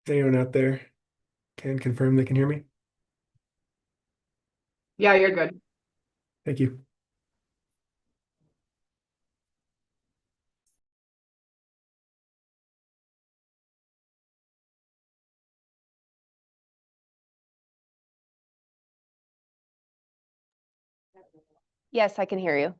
Is anyone out there can confirm they can hear me? Yeah, you're good. Thank you. Yes, I can hear you.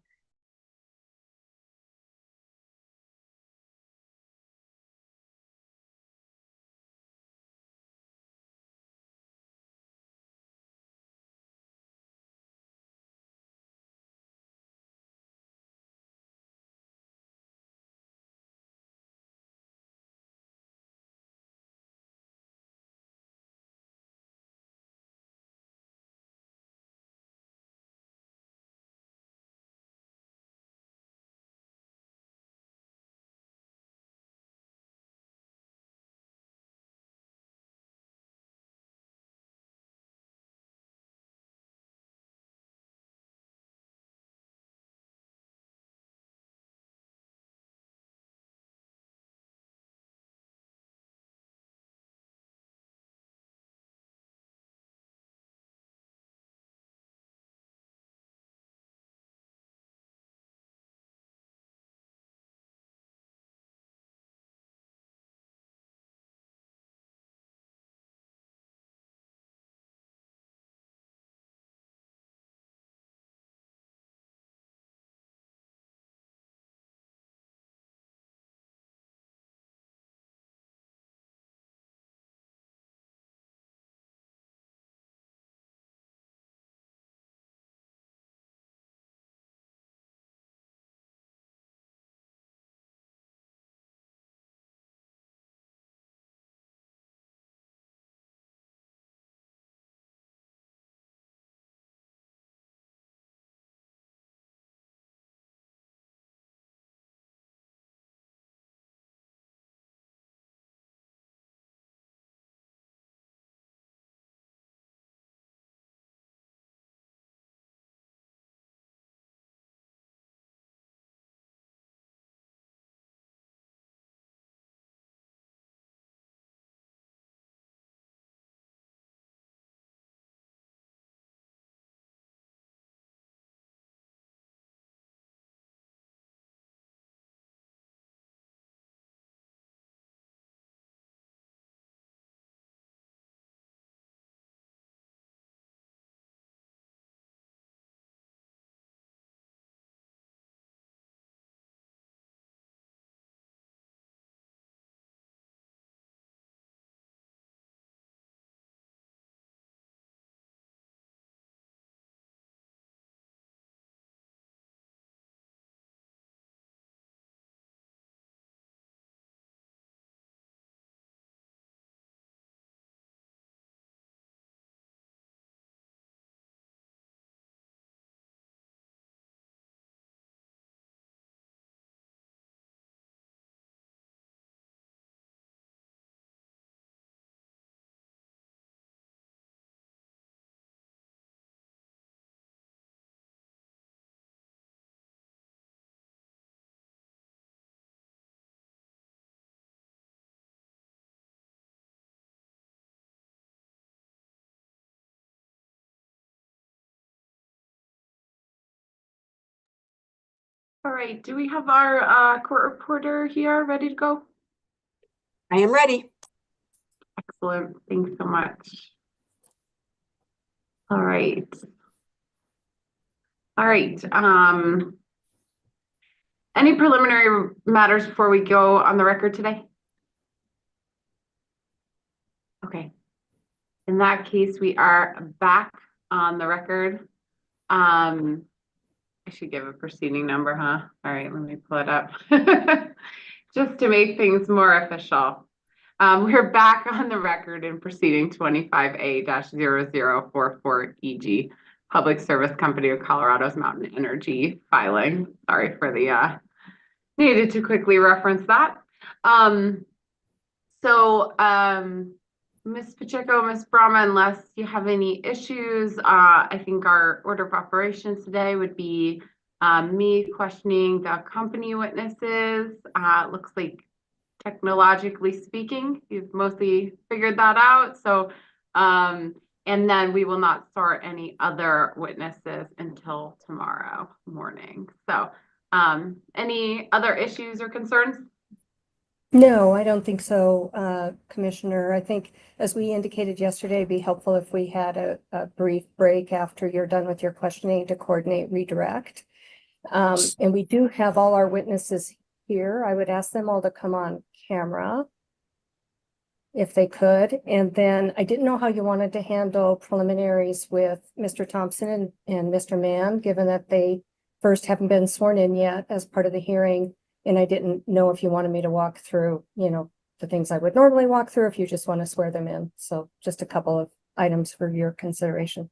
All right, do we have our court reporter here ready to go? I am ready. Excellent, thanks so much. All right. All right, any preliminary matters before we go on the record today? Okay. In that case, we are back on the record. I should give a proceeding number, huh? All right, let me pull it up. Just to make things more official. We're back on the record in proceeding 25A-0044EG, Public Service Company of Colorado's Mountain Energy filing. Sorry for the needed to quickly reference that. Ms. Pacheco, Ms. Brahma, unless you have any issues, I think our order of operations today would be me questioning the company witnesses. Looks like technologically speaking. You've mostly figured that out. So, and then we will not start any other witnesses until tomorrow morning. So, any other issues or concerns? No, I don't think so, Commissioner. I think, as we indicated yesterday, it'd be helpful if we had a brief break after you're done with your questioning to coordinate redirect. And we do have all our witnesses here. I would ask them all to come on camera if they could. And then I didn't know how you wanted to handle preliminaries with Mr. Thompson and Mr. Mann, given that they first haven't been sworn in yet as part of the hearing. And I didn't know if you wanted me to walk through, the things I would normally walk through, if you just want to swear them in. So just a couple of items for your consideration.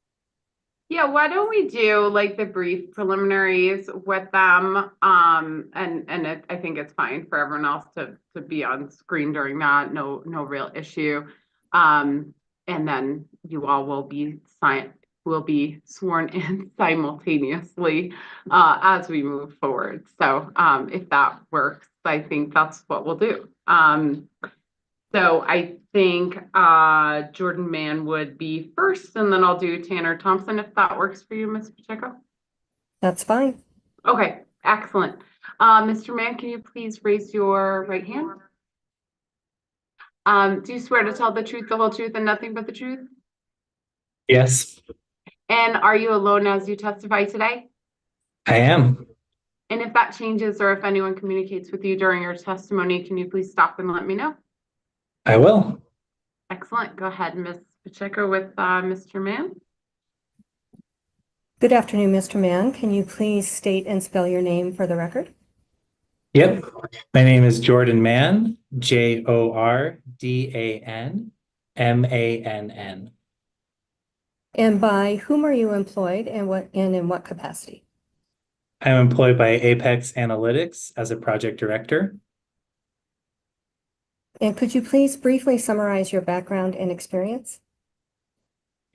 Yeah, why don't we do like the brief preliminaries with them? I think it's fine for everyone else to be on screen during that. No real issue. And then you all will be sworn in simultaneously as we move forward. So if that works, I think that's what we'll do. So I think Jordan Mann would be first, and then I'll do Tanner Thompson if that works for you, Ms. Pacheco. That's fine. Okay, excellent. Mr. Mann, can you please raise your right hand? Do you swear to tell the truth, the whole truth, and nothing but the truth? Yes, And are you alone as you testify today? I am. And if that changes or if anyone communicates with you during your testimony, can you please stop and let me know? I will. Excellent. Go ahead, Ms. Pacheco, with Mr. Mann. Good afternoon, Mr. Mann. Can you please state and spell your name for the record? Yep. My name is Jordan Mann, JordanMann. And by whom are you employed and in what capacity? I'm employed by Apex Analytics as a project director. And could you please briefly summarize your background and experience?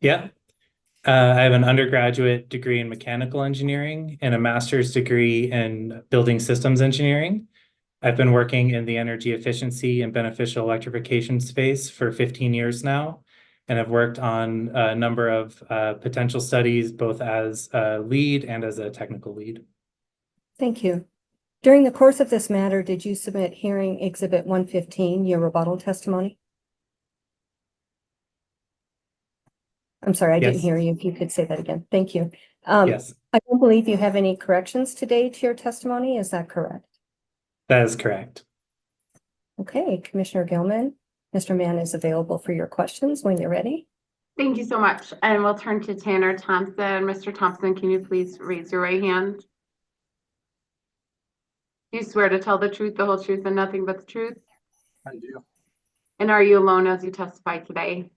Yeah. I have an undergraduate degree in mechanical engineering and a master's degree in building systems engineering. I've been working in the energy efficiency and beneficial electrification space for 15 years now, and I've worked on a number of potential studies, both as a lead and as a technical lead. Thank you. During the course of this matter, did you submit hearing Exhibit 115, your rebuttal testimony? I'm sorry, I didn't Yes. hear you. If you could say that again. Thank you. Yes, I don't believe you have any corrections today to your testimony. Is that correct? that is correct. Okay, Commissioner Gilman, Mr. Mann is available for your questions when you're ready. Thank you so much. And we'll turn to Tanner Thompson. Mr. Thompson, can you please raise your right hand? Do you swear to tell the truth, the whole truth, and nothing but the truth? I do. And are you alone as you testify today?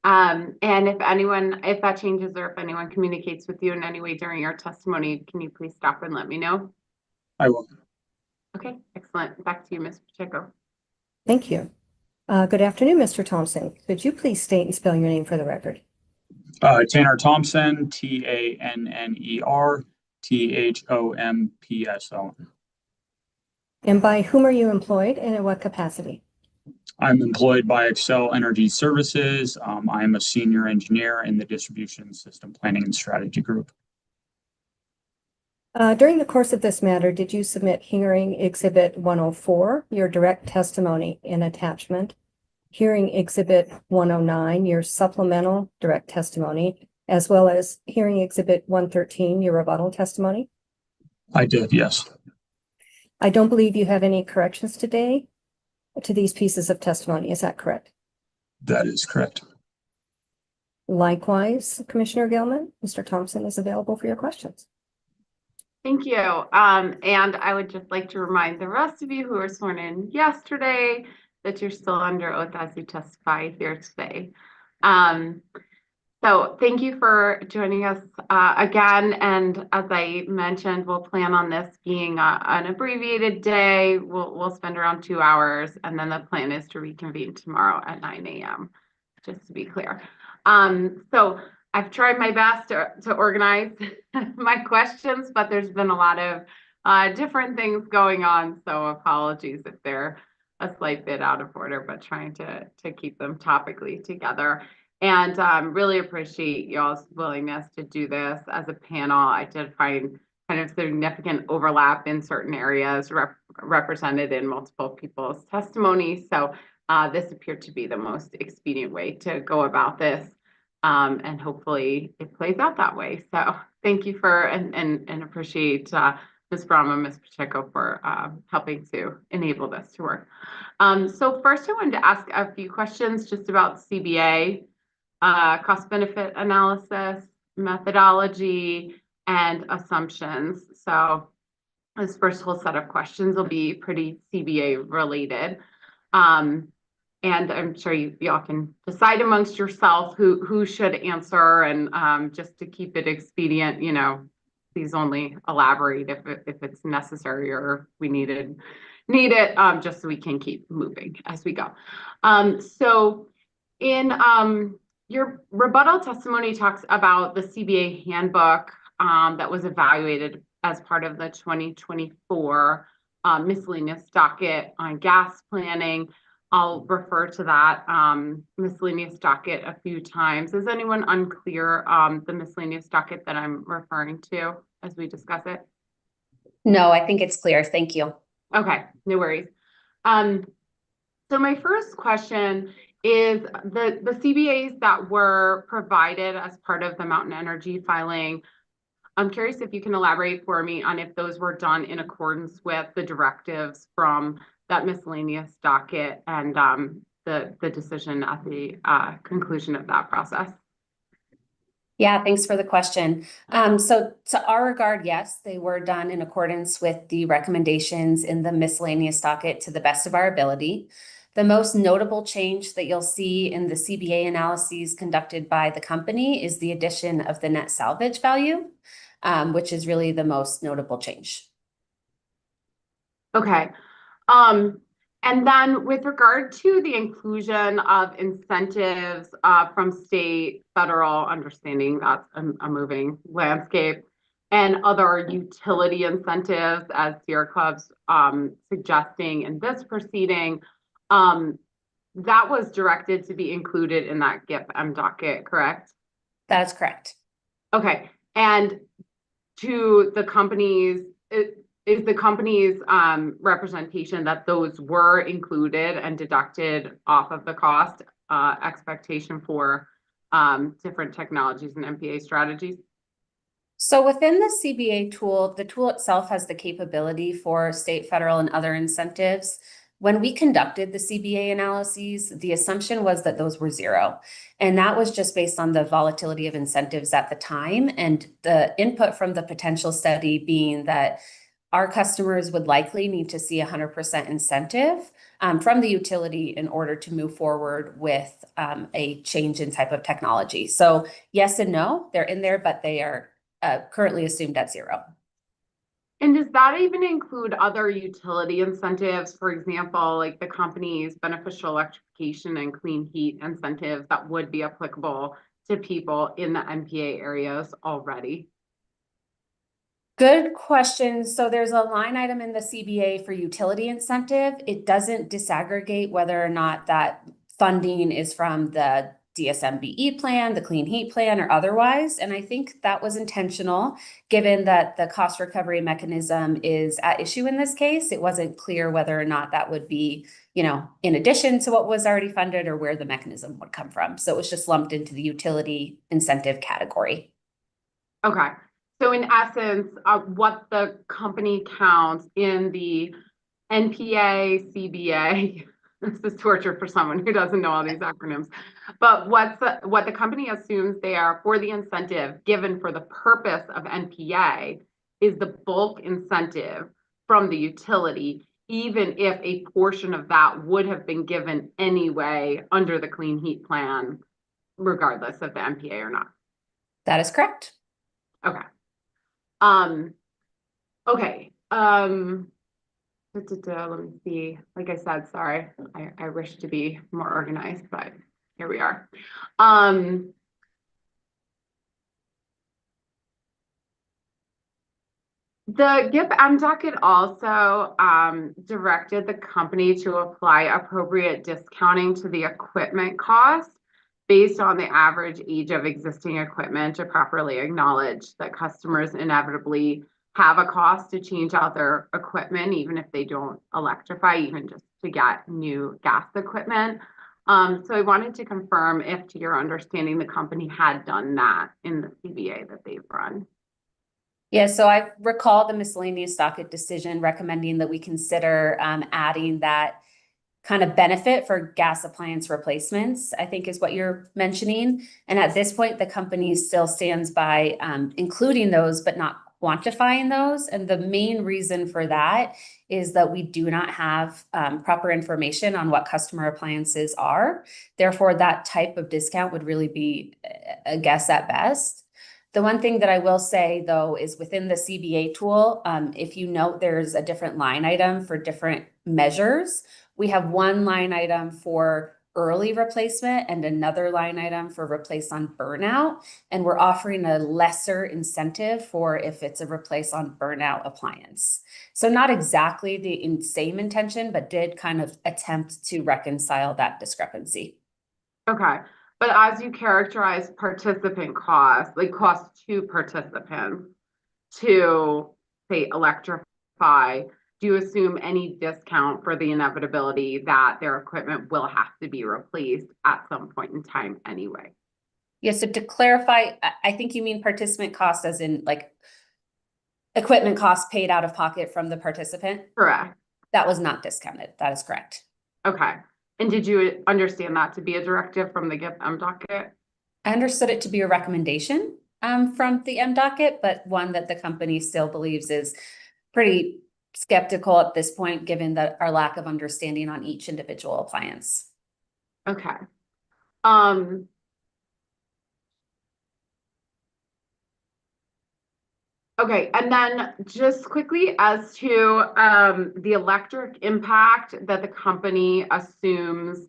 And if that changes or if anyone communicates with you in any way during your testimony, can you please stop and let me know? I will. Okay, excellent. Back to you, Ms. Pacheco. Thank you. Good afternoon, Mr. Thompson. Could you please state and spell your name for the record? Tanner Thompson, TANNER THOMPSON. And by whom are you employed and in what capacity? I'm employed by Excel Energy Services. I am a senior engineer in the Distribution System Planning and Strategy Group. During the course of this matter, did you submit hearing Exhibit 104, your direct testimony in attachment, hearing Exhibit 109, your supplemental direct testimony, as well as hearing Exhibit 113, your rebuttal testimony? I did, yes. I don't believe you have any corrections today to these pieces of testimony. Is that correct? That is correct. Likewise, Commissioner Gilman, Mr. Thompson is available for your questions. Thank you. And I would just like to remind the rest of you who were sworn in yesterday that you're still under oath as you testify here today. So thank you for joining us again. And as I mentioned, we'll plan on this being an abbreviated day. We'll spend around 2 hours, and then the plan is to reconvene tomorrow at 9 a.m., just to be clear. So I've tried my best to organize my questions, but there's been a lot of different things going on. So apologies if they're a slight bit out of order, but trying to keep them topically together. And really appreciate y'all's willingness to do this as a panel. I did find kind of significant overlap in certain areas represented in multiple people's testimony. So this appeared to be the most expedient way to go about this. And hopefully it plays out that way. So thank you for and appreciate Ms. Brahma and Ms. Pacheco for helping to enable this to work. So first I wanted to ask a few questions just about CBA, cost benefit analysis, methodology, and assumptions. So this first whole set of questions will be pretty CBA related. And I'm sure y'all can decide amongst yourself who should answer, and just to keep it expedient, you know, please only elaborate if it's necessary or we need it, just so we can keep moving as we go. So in your rebuttal testimony talks about the CBA handbook that was evaluated as part of the 2024 miscellaneous docket on gas planning. I'll refer to that miscellaneous docket a few times. Is anyone unclear the miscellaneous docket that I'm referring to as we discuss it? No, I think it's clear. Thank you. Okay, no worries. So my first question is the CBAs that were provided as part of the Mountain Energy filing. I'm curious if you can elaborate for me on if those were done in accordance with the directives from that miscellaneous docket and the decision at the conclusion of that process. Yeah, thanks for the question. So to our regard, yes, they were done in accordance with the recommendations in the miscellaneous docket to the best of our ability. The most notable change that you'll see in the CBA analyses conducted by the company is the addition of the net salvage value, which is really the most notable change. Okay. And then with regard to the inclusion of incentives from state, federal, understanding that's a moving landscape, and other utility incentives, as Sierra Club's suggesting in this proceeding, that was directed to be included in that GIP-M docket, correct? That is correct. Okay. And to the companies, is the company's representation that those were included and deducted off of the cost expectation for different technologies and MPA strategies? So within the CBA tool, the tool itself has the capability for state, federal, and other incentives. When we conducted the CBA analyses, the assumption was that those were zero. And that was just based on the volatility of incentives at the time and the input from the potential study being that our customers would likely need to see 100% incentive from the utility in order to move forward with a change in type of technology. So yes and no, they're in there, but they are currently assumed at zero. And does that even include other utility incentives, for example, like the company's beneficial electrification and clean heat incentives that would be applicable to people in the MPA areas already? Good question. So there's a line item in the CBA for utility incentive. It doesn't disaggregate whether or not that funding is from the DSMBE plan, the clean heat plan, or otherwise. And I think that was intentional, given that the cost recovery mechanism is at issue in this case. It wasn't clear whether or not that would be, you know, in addition to what was already funded or where the mechanism would come from. So it was just lumped into the utility incentive category. Okay. So in essence, what the company counts in the NPA, CBA, this is torture for someone who doesn't know all these acronyms, but what the company assumes they are for the incentive given for the purpose of NPA is the bulk incentive from the utility, even if a portion of that would have been given anyway under the clean heat plan, regardless of the NPA or not. That is correct. Okay. Okay. Let me see. Like I said, sorry, I wish to be more organized, but here we are. The GIP-M docket also directed the company to apply appropriate discounting to the equipment cost based on the average age of existing equipment to properly acknowledge that customers inevitably have a cost to change out their equipment, even if they don't electrify, even just to get new gas equipment. So I wanted to confirm if, to your understanding, the company had done that in the CBA that they've run. Yeah, so I recall the miscellaneous docket decision recommending that we consider adding that kind of benefit for gas appliance replacements, I think is what you're mentioning. And at this point, the company still stands by including those, but not quantifying those. And the main reason for that is that we do not have proper information on what customer appliances are. Therefore, that type of discount would really be a guess at best. The one thing that I will say, though, is within the CBA tool, if you note there's a different line item for different measures. We have one line item for early replacement and another line item for replace on burnout. And we're offering a lesser incentive for if it's a replace on burnout appliance. So not exactly the same intention, but did kind of attempt to reconcile that discrepancy. Okay. But as you characterize participant costs, like cost to participants to, say, electrify, do you assume any discount for the inevitability that their equipment will have to be replaced at some point in time anyway? Yeah, so to clarify, I think you mean participant cost as in like equipment costs paid out of pocket from the participant? Correct. That was not discounted. That is correct. Okay. And did you understand that to be a directive from the GIP-M docket? I understood it to be a recommendation from the M docket, but one that the company still believes is pretty skeptical at this point, given that our lack of understanding on each individual appliance. Okay. Okay, and then just quickly as to the electric impact that the company assumes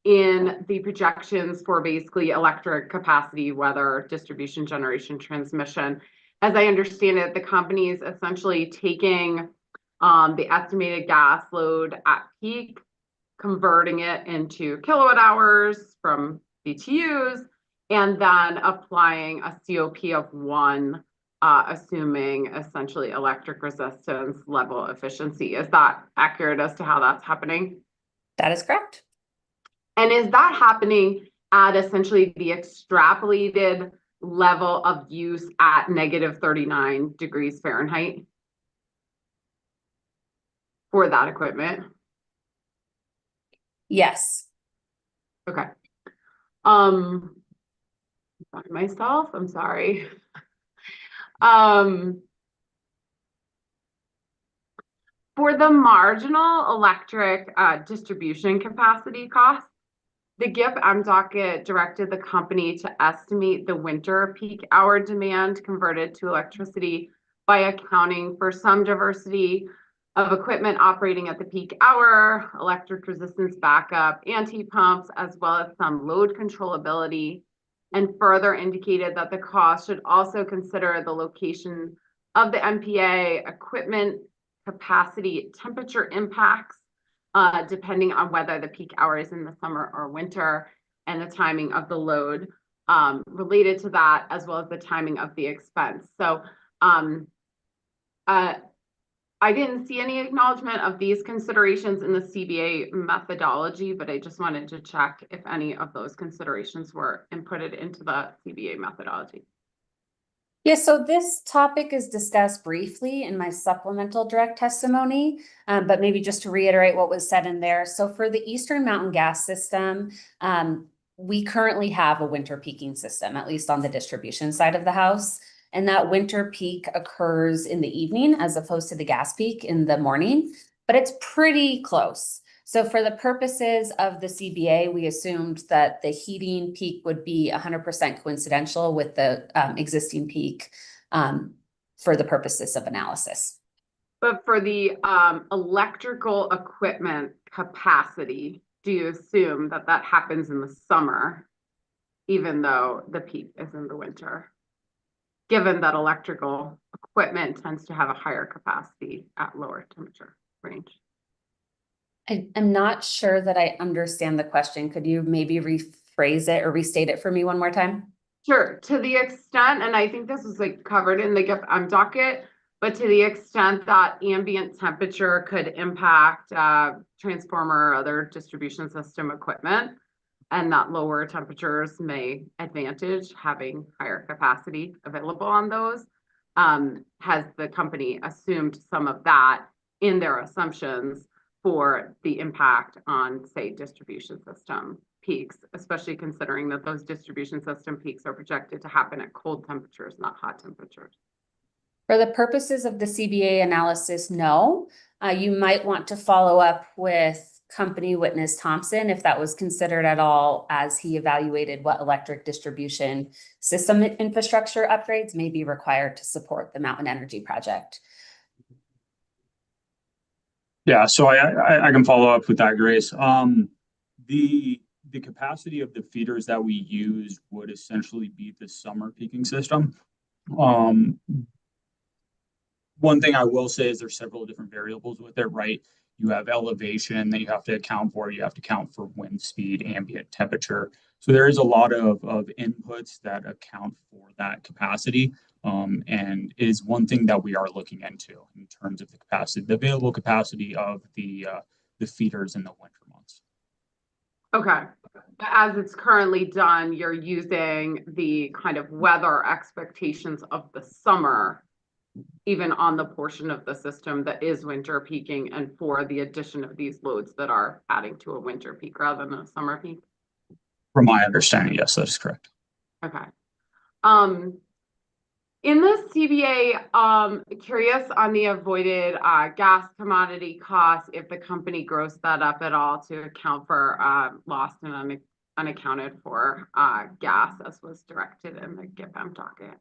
in the projections for basically electric capacity, weather, distribution, generation, transmission. As I understand it, the company is essentially taking the estimated gas load at peak, converting it into kilowatt hours from BTUs, and then applying a COP of 1, assuming essentially electric resistance level efficiency. Is that accurate as to how that's happening? That is correct. And is that happening at essentially the extrapolated level of use at negative 39 degrees Fahrenheit for that equipment? Yes. Okay. Myself, I'm sorry. For the marginal electric distribution capacity cost, the GIP-M docket directed the company to estimate the winter peak hour demand converted to electricity by accounting for some diversity of equipment operating at the peak hour, electric resistance backup, anti-pumps, as well as some load controllability, and further indicated that the cost should also consider the location of the MPA, equipment capacity, temperature impacts, depending on whether the peak hour is in the summer or winter, and the timing of the load related to that, as well as the timing of the expense. So I didn't see any acknowledgement of these considerations in the CBA methodology, but I just wanted to check if any of those considerations were inputted into the CBA methodology. Yeah, so this topic is discussed briefly in my supplemental direct testimony, but maybe just to reiterate what was said in there. So for the Eastern Mountain Gas System, we currently have a winter peaking system, at least on the distribution side of the house. And that winter peak occurs in the evening as opposed to the gas peak in the morning, but it's pretty close. So for the purposes of the CBA, we assumed that the heating peak would be 100% coincidental with the existing peak for the purposes of analysis. But for the electrical equipment capacity, do you assume that that happens in the summer, even though the peak is in the winter? Given that electrical equipment tends to have a higher capacity at lower temperature range. I'm not sure that I understand the question. Could you maybe rephrase it or restate it for me one more time? Sure, to the extent, and I think this was like covered in the GIF docket, but to the extent that ambient temperature could impact transformer or other distribution system equipment, and that lower temperatures may advantage having higher capacity available on those. Has the company assumed some of that in their assumptions for the impact on, say, distribution system peaks, especially considering that those distribution system peaks are projected to happen at cold temperatures, not hot temperatures? For the purposes of the CBA analysis, no. You might want to follow up with company witness Thompson if that was considered at all as he evaluated what electric distribution system infrastructure upgrades may be required to support the Mountain Energy project. Yeah, so I can follow up with that, Grace. The capacity of the feeders that we use would essentially be the summer peaking system. One thing I will say is there's several different variables with it, right? You have elevation that you have to account for. You have to account for wind speed, ambient temperature. So there is a lot of inputs that account for that capacity, and is one thing that we are looking into in terms of the capacity, the available capacity of the feeders in the winter months. Okay, as it's currently done, you're using the kind of weather expectations of the summer, even on the portion of the system that is winter peaking, and for the addition of these loads that are adding to a winter peak rather than a summer peak. From my understanding, yes, that is correct. Okay. In the CBA, curious on the avoided gas commodity costs, if the company grossed that up at all to account for lost and unaccounted for gas as was directed in the GIFM docket.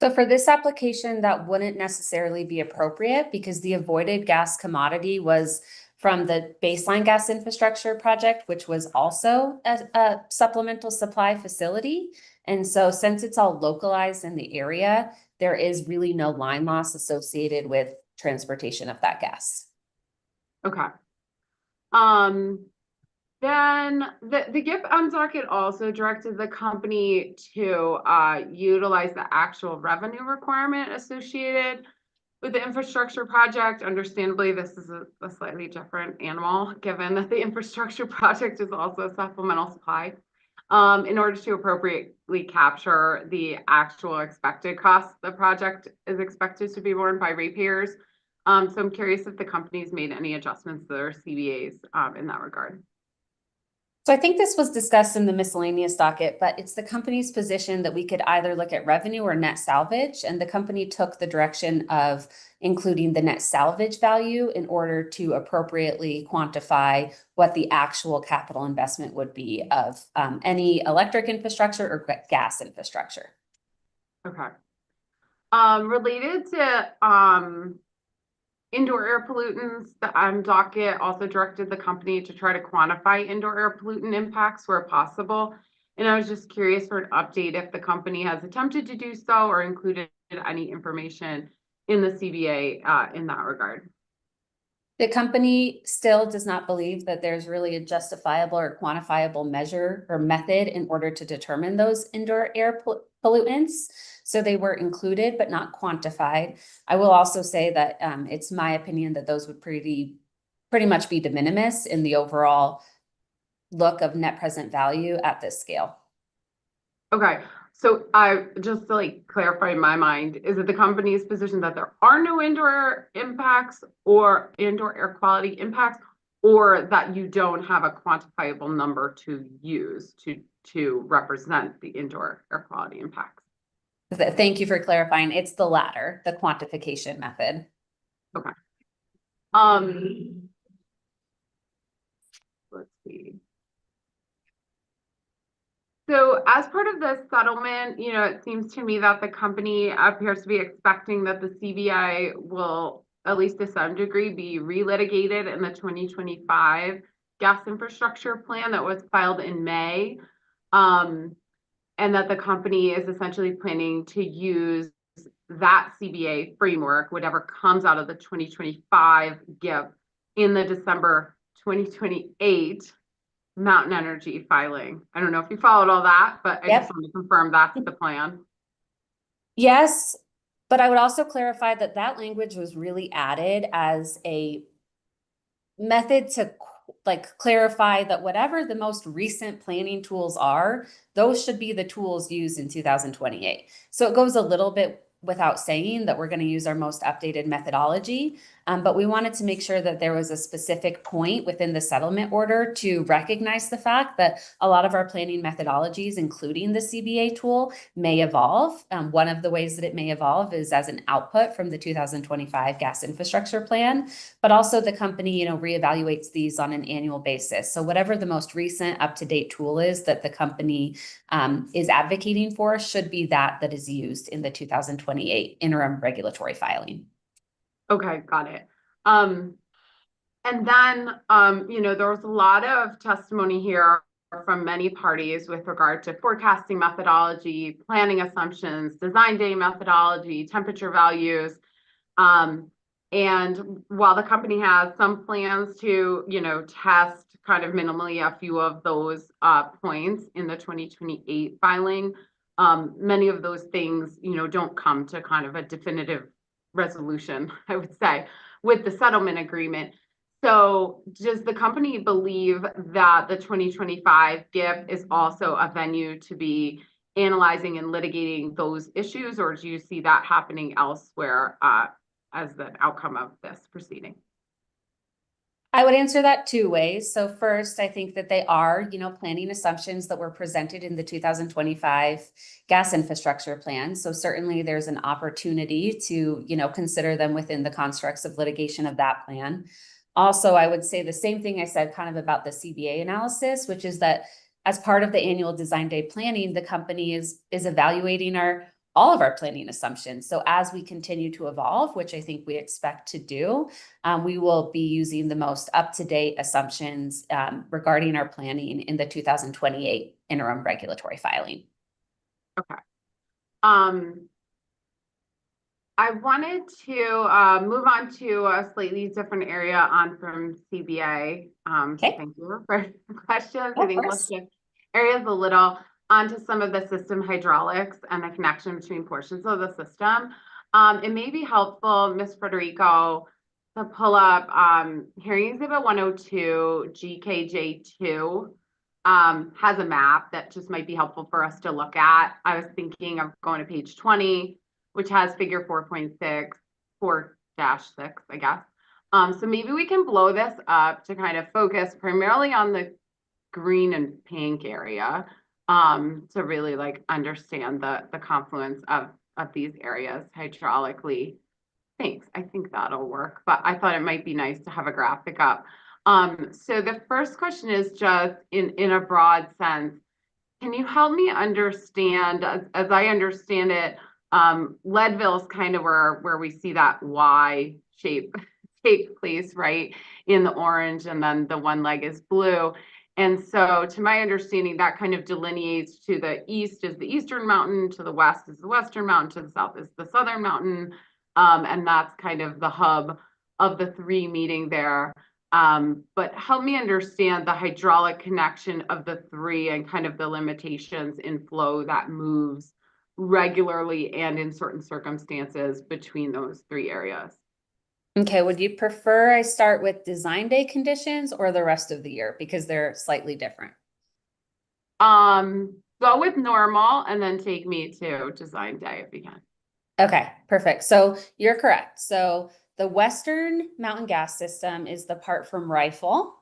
So for this application, that wouldn't necessarily be appropriate because the avoided gas commodity was from the baseline gas infrastructure project, which was also a supplemental supply facility. And so since it's all localized in the area, there is really no line loss associated with transportation of that gas. Okay. Then the GIF docket also directed the company to utilize the actual revenue requirement associated with the infrastructure project. Understandably, this is a slightly different animal, given that the infrastructure project is also a supplemental supply, in order to appropriately capture the actual expected costs the project is expected to be borne by ratepayers. So I'm curious if the company's made any adjustments to their CBAs in that regard. So I think this was discussed in the miscellaneous docket, but it's the company's position that we could either look at revenue or net salvage. And the company took the direction of including the net salvage value in order to appropriately quantify what the actual capital investment would be of any electric infrastructure or gas infrastructure. Okay. Related to indoor air pollutants, the docket also directed the company to try to quantify indoor air pollutant impacts where possible. And I was just curious for an update if the company has attempted to do so or included any information in the CBA in that regard. The company still does not believe that there's really a justifiable or quantifiable measure or method in order to determine those indoor air pollutants. So they were included, but not quantified. I will also say that it's my opinion that those would pretty much be de minimis in the overall look of net present value at this scale. Okay. So I just to like clarify in my mind, is it the company's position that there are no indoor air impacts or indoor air quality impacts, or that you don't have a quantifiable number to use to represent the indoor air quality impacts? Thank you for clarifying. It's the latter, the quantification method. Okay. Let's see. So as part of this settlement, it seems to me that the company appears to be expecting that the CBI will, at least to some degree, be relitigated in the 2025 gas infrastructure plan that was filed in May. And that the company is essentially planning to use that CBA framework, whatever comes out of the 2025 GIP in the December 2028 Mountain Energy filing. I don't know if you followed all that, but I Yep. just want to confirm that's the plan. Yes, but I would also clarify that that language was really added as a method to like clarify that whatever the most recent planning tools are, those should be the tools used in 2028. So it goes a little bit without saying that we're going to use our most updated methodology, but we wanted to make sure that there was a specific point within the settlement order to recognize the fact that a lot of our planning methodologies, including the CBA tool, may evolve. One of the ways that it may evolve is as an output from the 2025 gas infrastructure plan, but also the company, reevaluates these on an annual basis. So whatever the most recent up-to-date tool is that the company is advocating for should be that is used in the 2028 interim regulatory filing. Okay, got it. And then, there was a lot of testimony here from many parties with regard to forecasting methodology, planning assumptions, design day methodology, temperature values. And while the company has some plans to, test kind of minimally a few of those points in the 2028 filing, many of those things, don't come to kind of a definitive resolution, I would say, with the settlement agreement. So does the company believe that the 2025 GIP is also a venue to be analyzing and litigating those issues, or do you see that happening elsewhere as the outcome of this proceeding? I would answer that two ways. So first, I think that they are, planning assumptions that were presented in the 2025 gas infrastructure plan. So certainly there's an opportunity to, consider them within the constructs of litigation of that plan. Also, I would say the same thing I said kind of about the CBA analysis, which is that as part of the annual design day planning, the company is evaluating all of our planning assumptions. So as we continue to evolve, which I think we expect to do, we will be using the most up-to-date assumptions regarding our planning in the 2028 interim regulatory filing. Okay. I wanted to move on to a slightly different area on from CBA. Okay. Thank you for the questions. Of I think course. let's shift areas a little onto some of the system hydraulics and the connection between portions of the system. It may be helpful, Ms. Federico, to pull up Hearing Exhibit 102, GKJ2. Has a map that just might be helpful for us to look at. I was thinking of going to page 20, which has figure 4.6, 4-6, I guess. So maybe we can blow this up to kind of focus primarily on the green and pink area, to really like understand the confluence of these areas hydraulically. Thanks. I think that'll work, but I thought it might be nice to have a graphic up. So the first question is just in a broad sense, can you help me understand, as I understand it, Leadville is kind of where we see that Y shape place, right, in the orange, and then the one leg is blue. And so to my understanding, that kind of delineates to the east is the eastern mountain, to the west is the western mountain, to the south is the southern mountain. And that's kind of the hub of the three meeting there. But help me understand the hydraulic connection of the three and kind of the limitations in flow that moves regularly and in certain circumstances between those three areas. Okay, would you prefer I start with design day conditions or the rest of the year because they're slightly different? Go with normal and then take me to design day if you can. Okay, perfect. So you're correct. So the Western Mountain Gas System is the part from Rifle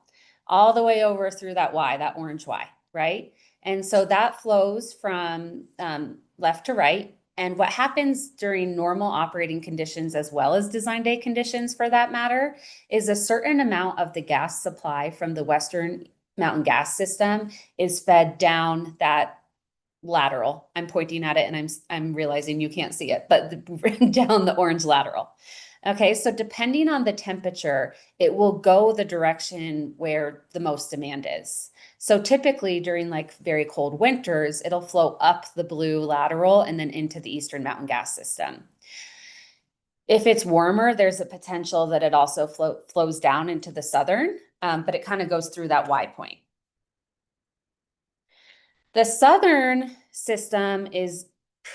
all the way over through that Y, that orange Y, right? And so that flows from left to right. And what happens during normal operating conditions, as well as design day conditions for that matter, is a certain amount of the gas supply from the Western Mountain Gas System is fed down that lateral. I'm pointing at it and I'm realizing you can't see it, but down the orange lateral. Okay, so depending on the temperature, it will go the direction where the most demand is. So typically during like very cold winters, it'll flow up the blue lateral and then into the eastern mountain gas system. If it's warmer, there's a potential that it also flows down into the southern, but it kind of goes through that Y point. The southern system is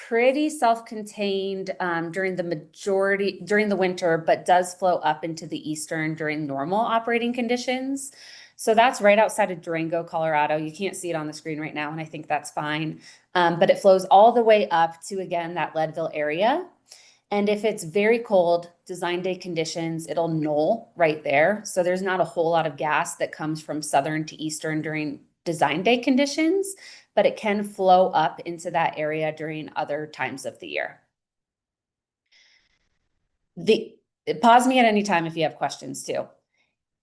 pretty self-contained during the winter, but does flow up into the eastern during normal operating conditions. So that's right outside of Durango, Colorado. You can't see it on the screen right now, and I think that's fine. But it flows all the way up to, again, that Leadville area. And if it's very cold, design day conditions, it'll null right there. So there's not a whole lot of gas that comes from southern to eastern during design day conditions, but it can flow up into that area during other times of the year. Pause me at any time if you have questions too.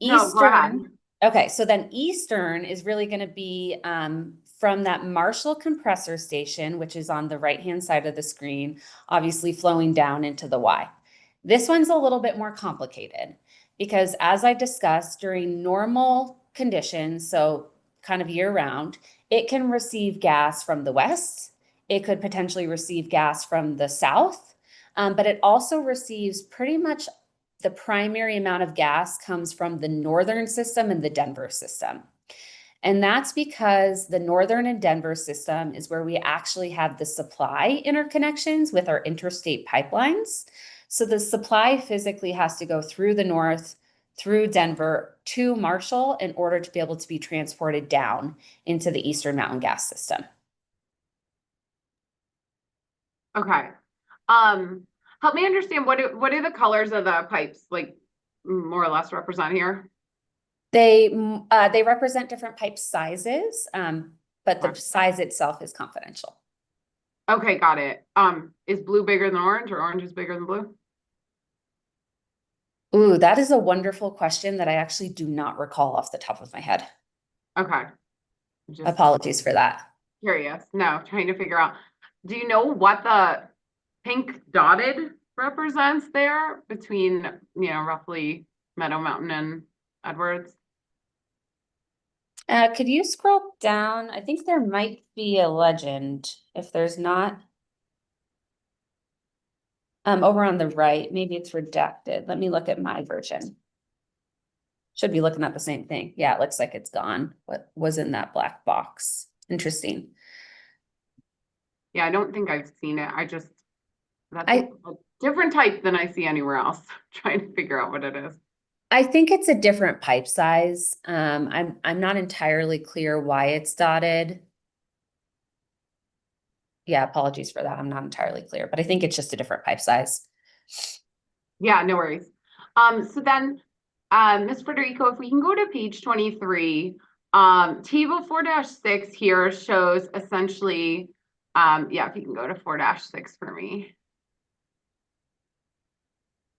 No, go ahead. Okay, so then eastern is really going to be from that Marshall compressor station, which is on the right-hand side of the screen, obviously flowing down into the Y. This one's a little bit more complicated because, as I discussed, during normal conditions, so kind of year-round, it can receive gas from the west. It could potentially receive gas from the south, but it also receives pretty much the primary amount of gas comes from the northern system and the Denver system. And that's because the northern and Denver system is where we actually have the supply interconnections with our interstate pipelines. So the supply physically has to go through the north, through Denver to Marshall in order to be able to be transported down into the Eastern Mountain gas system. Okay. Help me understand what do the colors of the pipes like more or less represent here? They represent different pipe sizes, but the size itself is confidential. Okay, got it. Is blue bigger than orange or orange is bigger than blue? Ooh, that is a wonderful question that I actually do not recall off the top of my head. Okay. Just Apologies for that. curious. No, trying to figure out. Do you know what the pink dotted represents there between, roughly Meadow Mountain and Edwards? Could you scroll down? I think there might be a legend. If there's not, over on the right, maybe it's redacted. Let me look at my version. Should be looking at the same thing. Yeah, it looks like it's gone. What was in that black box? Interesting. Yeah, I don't think I've seen it. That's I- a different type than I see anywhere else. Trying to figure out what it is. I think it's a different pipe size. I'm not entirely clear why it's dotted. Yeah, apologies for that. I'm not entirely clear, but I think it's just a different pipe size. Yeah, no worries. So then, Ms. Federico, if we can go to page 23, table 4-6 here shows essentially, yeah, if you can go to 4-6 for me.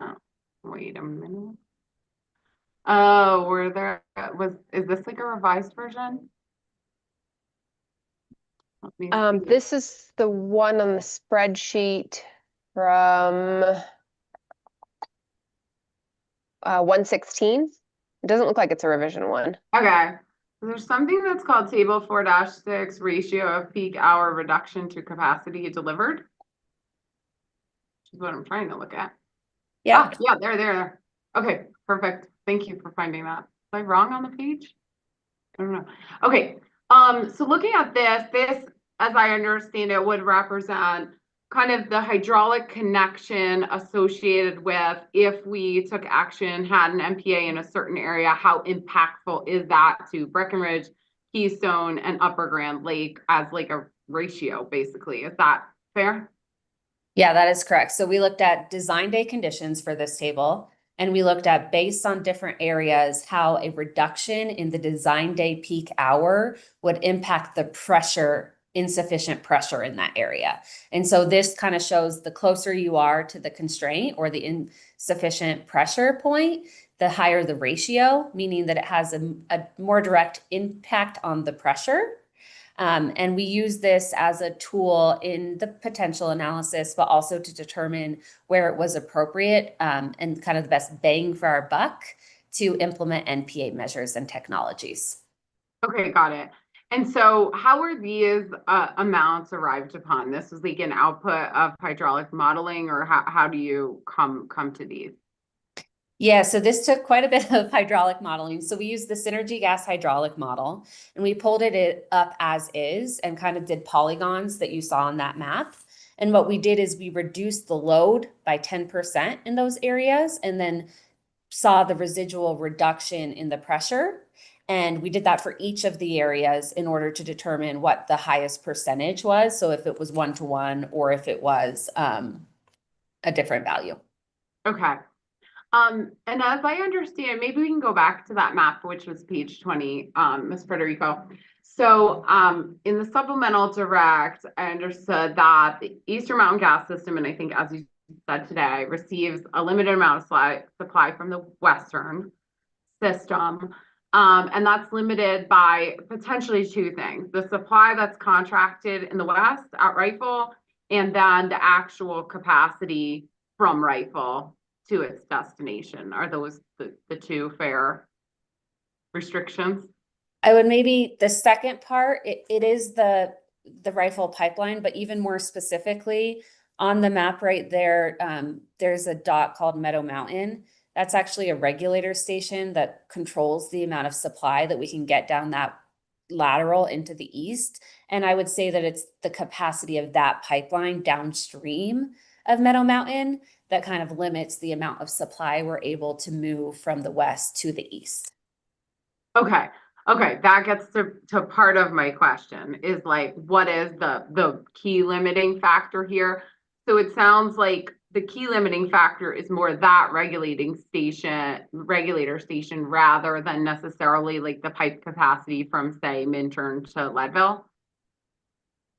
Oh, wait a minute. Oh, is this like a revised version? Let me see. This is the one on the spreadsheet from 116. It doesn't look like it's a revision one. Okay, so there's something that's called table 4-6 ratio of peak hour reduction to capacity delivered. Which is what I'm trying to look at. Yeah. Ah, yeah, there. Okay, perfect. Thank you for finding that. Was I wrong on the page? I don't know. Okay, so looking at this, as I understand it, would represent kind of the hydraulic connection associated with if we took action, had an MPA in a certain area, how impactful is that to Breckenridge, Keystone, and Upper Grand Lake as like a ratio, basically. Is that fair? Yeah, that is correct. So we looked at design day conditions for this table, and we looked at, based on different areas, how a reduction in the design day peak hour would impact the pressure, insufficient pressure in that area. And so this kind of shows the closer you are to the constraint or the insufficient pressure point, the higher the ratio, meaning that it has a more direct impact on the pressure. And we use this as a tool in the potential analysis, but also to determine where it was appropriate and kind of the best bang for our buck to implement NPA measures and technologies. Okay, got it. And so how are these amounts arrived upon? This is like an output of hydraulic modeling, or how do you come to these? Yeah, so this took quite a bit of hydraulic modeling. So we used the synergy gas hydraulic model and we pulled it up as is and kind of did polygons that you saw on that map. And what we did is we reduced the load by 10% in those areas and then saw the residual reduction in the pressure. And we did that for each of the areas in order to determine what the highest percentage was. So if it was 1-to-1 or if it was a different value. Okay. And as I understand, maybe we can go back to that map, which was page 20, Ms. Federico. So in the supplemental direct, I understood that the Eastern Mountain Gas System, and I think as you said today, receives a limited amount of supply from the Western system. And that's limited by potentially two things: the supply that's contracted in the West at Rifle, and then the actual capacity from Rifle to its destination. Are those the two fair restrictions? I would maybe the second part, it is the Rifle pipeline, but even more specifically on the map right there, there's a dot called Meadow Mountain. That's actually a regulator station that controls the amount of supply that we can get down that lateral into the east. And I would say that it's the capacity of that pipeline downstream of Meadow Mountain that kind of limits the amount of supply we're able to move from the west to the east. Okay. Okay, that gets to part of my question is like, what is the key limiting factor here? So it sounds like the key limiting factor is more that regulator station rather than necessarily like the pipe capacity from, say, Minturn to Leadville.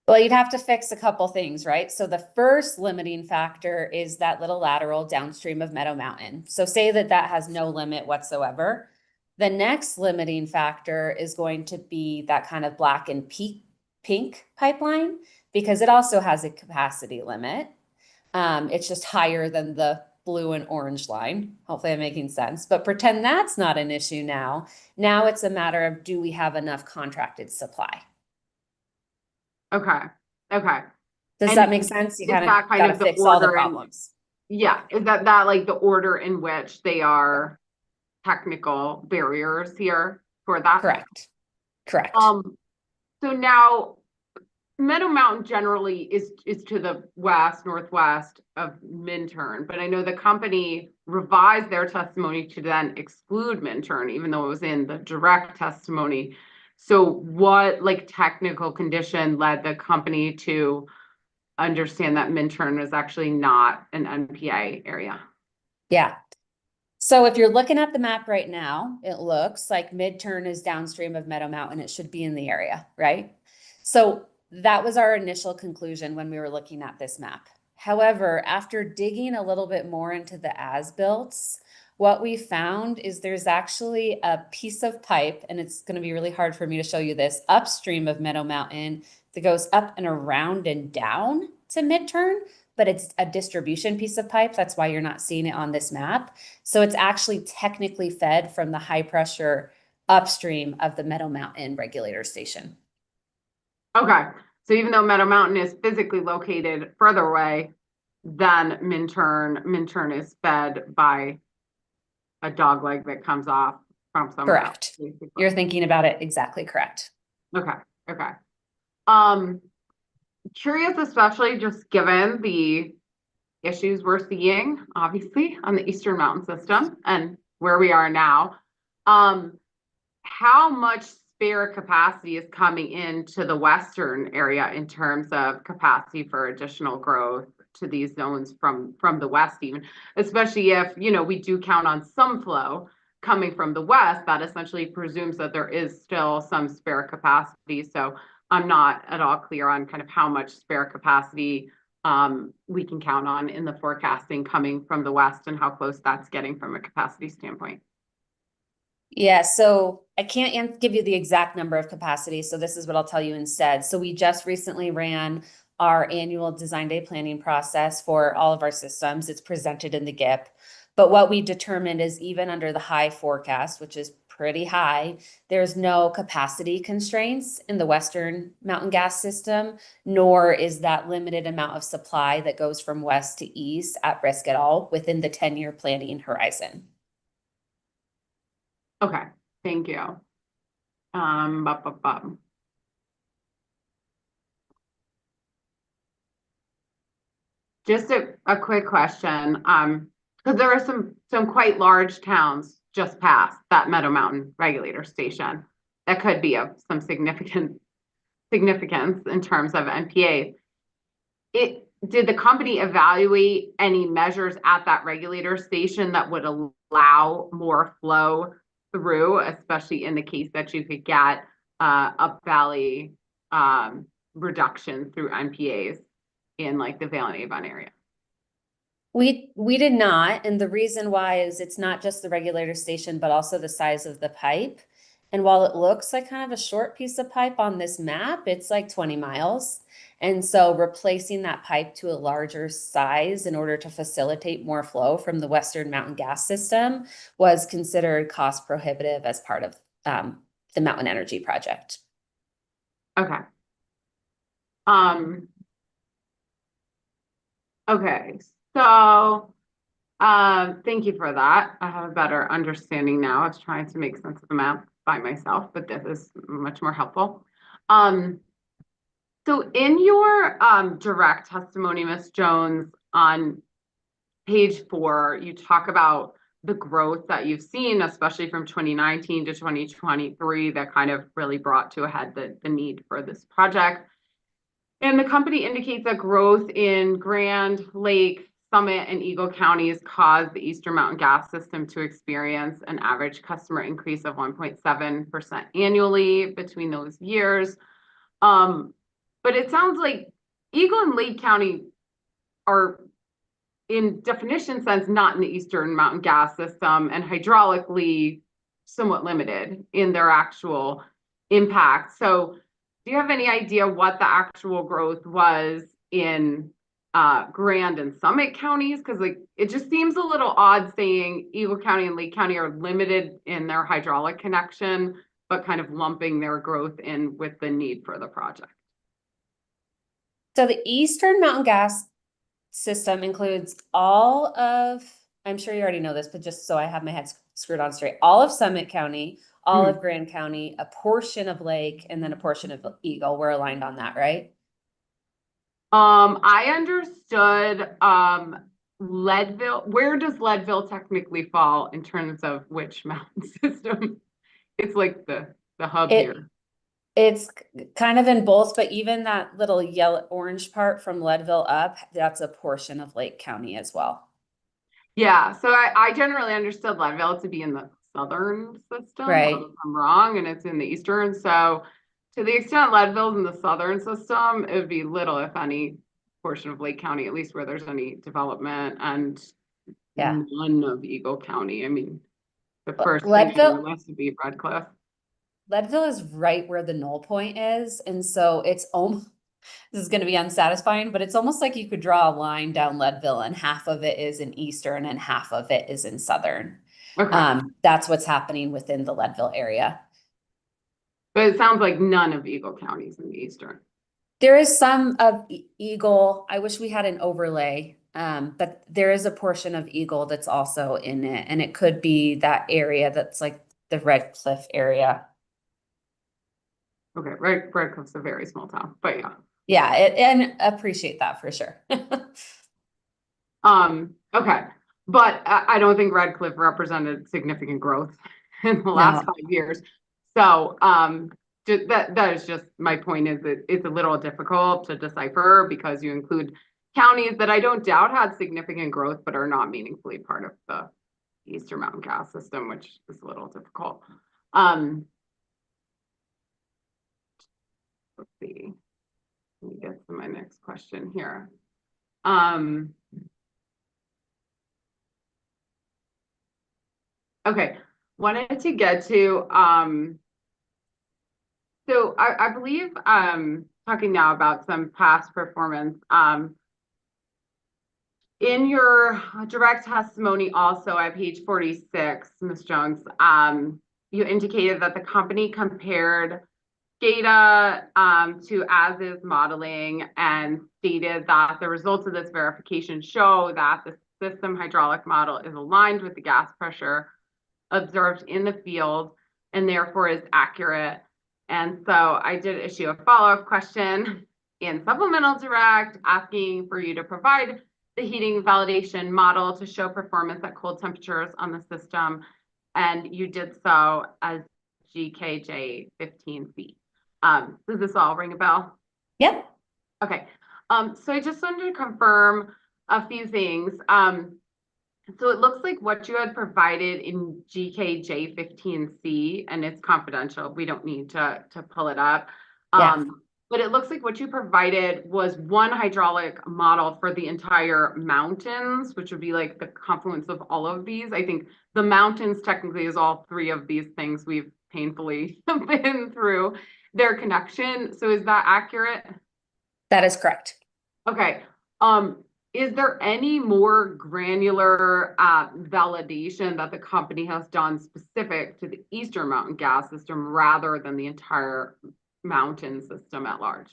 Well, you'd have to fix a couple things, right? So the first limiting factor is that little lateral downstream of Meadow Mountain. So say that has no limit whatsoever. The next limiting factor is going to be that kind of black and pink pipeline because it also has a capacity limit. It's just higher than the blue and orange line. Hopefully I'm making sense, but pretend that's not an issue now. Now it's a matter of, do we have enough contracted supply? Okay. Okay. Does that make sense? You kind of got to fix all the problems. Yeah. Is that like the order in which they are technical barriers here for that? Correct. Correct. So now Meadow Mountain generally is to the northwest of Minturn, but I know the company revised their testimony to then exclude Minturn, even though it was in the direct testimony. So what like technical condition led the company to understand that Minturn is actually not an NPA area? Yeah. So if you're looking at the map right now, it looks like Minturn is downstream of Meadow Mountain. It should be in the area, right? So that was our initial conclusion when we were looking at this map. However, after digging a little bit more into the as-builts, what we found is there's actually a piece of pipe, and it's going to be really hard for me to show you this, upstream of Meadow Mountain that goes up and around and down to Minturn, but it's a distribution piece of pipe. That's why you're not seeing it on this map. So it's actually technically fed from the high pressure upstream of the Meadow Mountain regulator station. Okay. So even though Meadow Mountain is physically located further away than Minturn is fed by a dogleg that comes off from somewhere Correct. else. You're thinking about it exactly correct. Okay. Okay. Curious, especially just given the issues we're seeing, obviously, on the Eastern Mountain System and where we are now. How much spare capacity is coming into the Western area in terms of capacity for additional growth to these zones from the West, even, especially if, we do count on some flow coming from the West, that essentially presumes that there is still some spare capacity. So I'm not at all clear on kind of how much spare capacity we can count on in the forecasting coming from the West and how close that's getting from a capacity standpoint. Yeah, so I can't give you the exact number of capacity, so this is what I'll tell you instead. So we just recently ran our annual design day planning process for all of our systems. It's presented in the GIP. But what we determined is even under the high forecast, which is pretty high, there's no capacity constraints in the Western Mountain Gas system, nor is that limited amount of supply that goes from west to east at risk at all within the 10-year planning horizon. Okay, thank you. Bup, bup, bup. Just a quick question, because there are some quite large towns just past that Meadow Mountain regulator station that could be of some significance in terms of NPA. Did the company evaluate any measures at that regulator station that would allow more flow through, especially in the case that you could get up valley reduction through NPAs in like the Vale and Avon area? We did not, and the reason why is it's not just the regulator station, but also the size of the pipe. And while it looks like kind of a short piece of pipe on this map, it's like 20 miles. And so replacing that pipe to a larger size in order to facilitate more flow from the Western Mountain Gas system was considered cost prohibitive as part of the Mountain Energy project. Okay. Okay, so thank you for that. I have a better understanding now. I was trying to make sense of the map by myself, but this is much more helpful. So in your direct testimony, Ms. Jones, on page 4, you talk about the growth that you've seen, especially from 2019 to 2023, that kind of really brought to a head the need for this project. And the company indicates that growth in Grand, Lake, Summit, and Eagle counties caused the Eastern Mountain Gas system to experience an average customer increase of 1.7% annually between those years. But it sounds like Eagle and Lake County are, in definition sense, not in the Eastern Mountain Gas system and hydraulically somewhat limited in their actual impact. So do you have any idea what the actual growth was in Grand and Summit counties? Because like it just seems a little odd saying Eagle County and Lake County are limited in their hydraulic connection, but kind of lumping their growth in with the need for the project. So the Eastern Mountain Gas system includes all of, I'm sure you already know this, but just so I have my head screwed on straight, all of Summit County, all of Grand County, a portion of Lake, and then a portion of Eagle. We're aligned on that, right? I understood Leadville. Where does Leadville technically fall in terms of which mountain system? It's like the hub here. It's kind of in both, but even that little yellow orange part from Leadville up, that's a portion of Lake County as well. Yeah, so I generally understood Leadville to be in the southern system, right? If I'm wrong, and it's in the eastern. So to the extent Leadville's in the southern system, it would be little, if any, portion of Lake County, at least where there's any development, and none of Eagle County. I mean, the first thing on your list would be Red Cliff. Leadville is right where the null point is, and so it's almost, this is going to be unsatisfying, but it's almost like you could draw a line down Leadville and half of it is in eastern and half of it is in southern. Okay. That's what's happening within the Leadville area. But it sounds like none of Eagle County is in the eastern. There is some of Eagle. I wish we had an overlay, but there is a portion of Eagle that's also in it, and it could be that area that's like the Red Cliff area. Okay, Red Cliff's a very small town, but yeah. Yeah, and appreciate that for sure. Okay, but I don't think Red Cliff represented significant growth in the last 5 years. So that is just my point, is that it's a little difficult to decipher because you include counties that I don't doubt had significant growth, but are not meaningfully part of the Eastern Mountain Gas system, which is a little difficult. Let's see. Let me get to my next question here. Okay, wanted to get to, so I believe, talking now about some past performance, in your direct testimony also at page 46, Ms. Jones, you indicated that the company compared data to as-is modeling and stated that the results of this verification show that the system hydraulic model is aligned with the gas pressure observed in the field and therefore is accurate. And so I did issue a follow-up question in supplemental direct asking for you to provide the heating validation model to show performance at cold temperatures on the system. And you did so as GKJ 15C. Does this all ring a bell? Yep. Okay. So I just wanted to confirm a few things. So it looks like what you had provided in GKJ 15C, and it's confidential. We don't need to pull it up. Yeah. But it looks like what you provided was one hydraulic model for the entire mountains, which would be like the confluence of all of these. I think the mountains technically is all three of these things we've painfully been through their connection. So is that accurate? That is correct. Okay. Is there any more granular validation that the company has done specific to the Eastern Mountain gas system rather than the entire mountain system at large?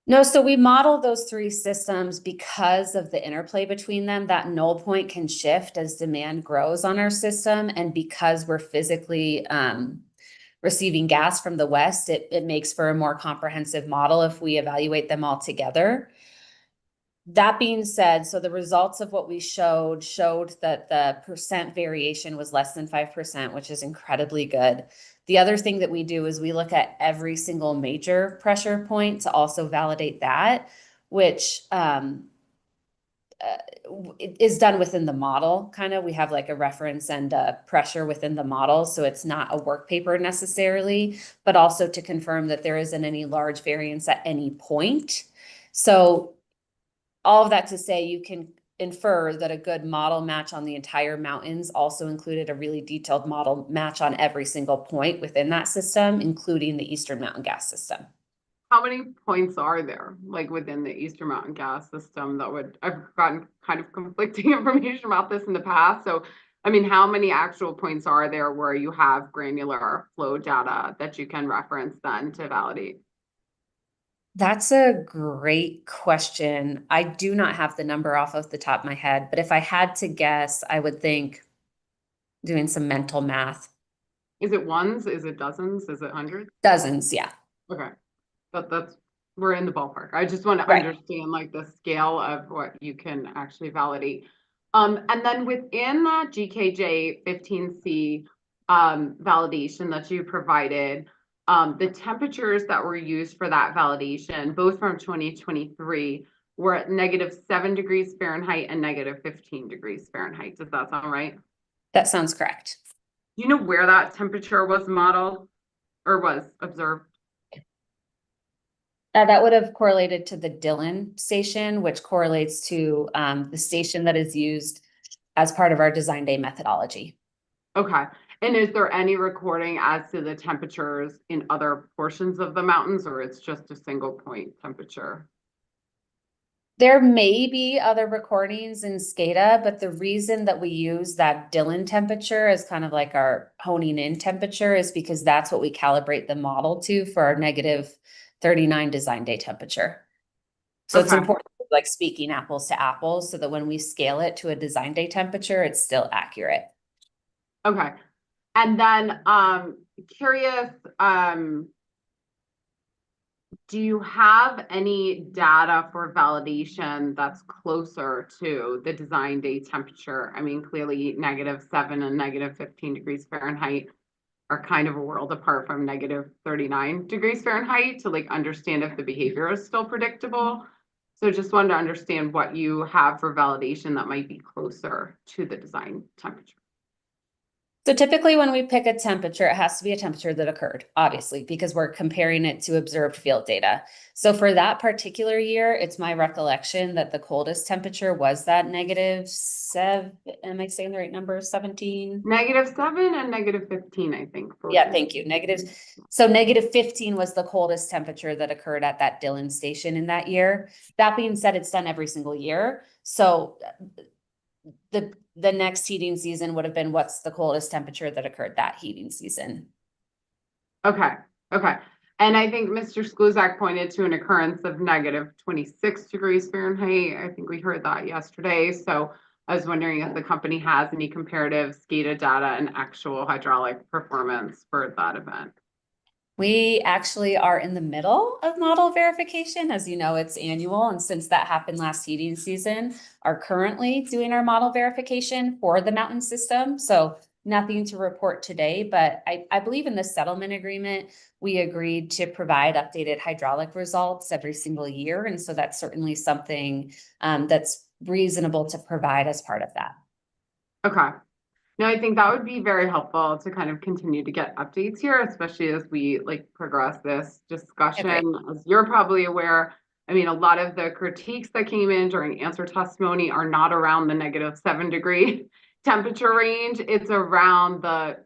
No, so we model those three systems because of the interplay between them. That null point can shift as demand grows on our system. And because we're physically receiving gas from the west, it makes for a more comprehensive model if we evaluate them all together. That being said, so the results of what we showed that the percent variation was less than 5%, which is incredibly good. The other thing that we do is we look at every single major pressure point to also validate that, which is done within the model. Kind of, we have like a reference and a pressure within the model. So it's not a work paper necessarily, but also to confirm that there isn't any large variance at any point. So all of that to say, you can infer that a good model match on the entire mountains also included a really detailed model match on every single point within that system, including the Eastern Mountain gas system. How many points are there, like within the Eastern Mountain gas system that would, I've gotten kind of conflicting information about this in the past. So, I mean, how many actual points are there where you have granular flow data that you can reference then to validate? That's a great question. I do not have the number off of the top of my head, but if I had to guess, I would think doing some mental math. Is it ones? Is it dozens? Is it hundreds? Dozens, yeah. Okay. But we're in the ballpark. I just want to Right. understand like the scale of what you can actually validate. And then within that GKJ 15C validation that you provided, the temperatures that were used for that validation, both from 2023, were at -7 degrees Fahrenheit and -15 degrees Fahrenheit. Does that sound right? That sounds correct. Do you know where that temperature was modeled or was observed? That would have correlated to the Dillon station, which correlates to the station that is used as part of our design day methodology. Okay. And is there any recording as to the temperatures in other portions of the mountains, or it's just a single point temperature? There may be other recordings in SCADA, but the reason that we use that Dillon temperature as kind of like our honing in temperature is because that's what we calibrate the model to for our -39 design day temperature. So it's Okay. important, like speaking apples to apples, so that when we scale it to a design day temperature, it's still accurate. Okay. And then curious, do you have any data for validation that's closer to the design day temperature? I mean, clearly -7 and -15 degrees Fahrenheit are kind of a world apart from -39 degrees Fahrenheit to like understand if the behavior is still predictable. So just wanted to understand what you have for validation that might be closer to the design temperature. So typically when we pick a temperature, it has to be a temperature that occurred, obviously, because we're comparing it to observed field data. So for that particular year, it's my recollection that the coldest temperature was that -7, am I saying the right number, 17? -7 and -15, I think. both Yeah, of thank you. So -15 was the coldest temperature that occurred at that Dillon station in that year. That being said, it's done every single year. So the next heating season would have been what's the coldest temperature that occurred that heating season. Okay, okay. And I think Mr. Skluzak pointed to an occurrence of -26 degrees Fahrenheit. I think we heard that yesterday. So I was wondering if the company has any comparative SCADA data and actual hydraulic performance for that event. We actually are in the middle of model verification. As you know, it's annual. And since that happened last heating season, are currently doing our model verification for the mountain system. So nothing to report today, but I believe in the settlement agreement, we agreed to provide updated hydraulic results every single year. And so that's certainly something that's reasonable to provide as part of that. Okay. No, I think that would be very helpful to kind of continue to get updates here, especially as we like progress this discussion. As you're probably aware, I mean, a lot of the critiques that came in during answer testimony are not around the -7 degree temperature range. It's around the,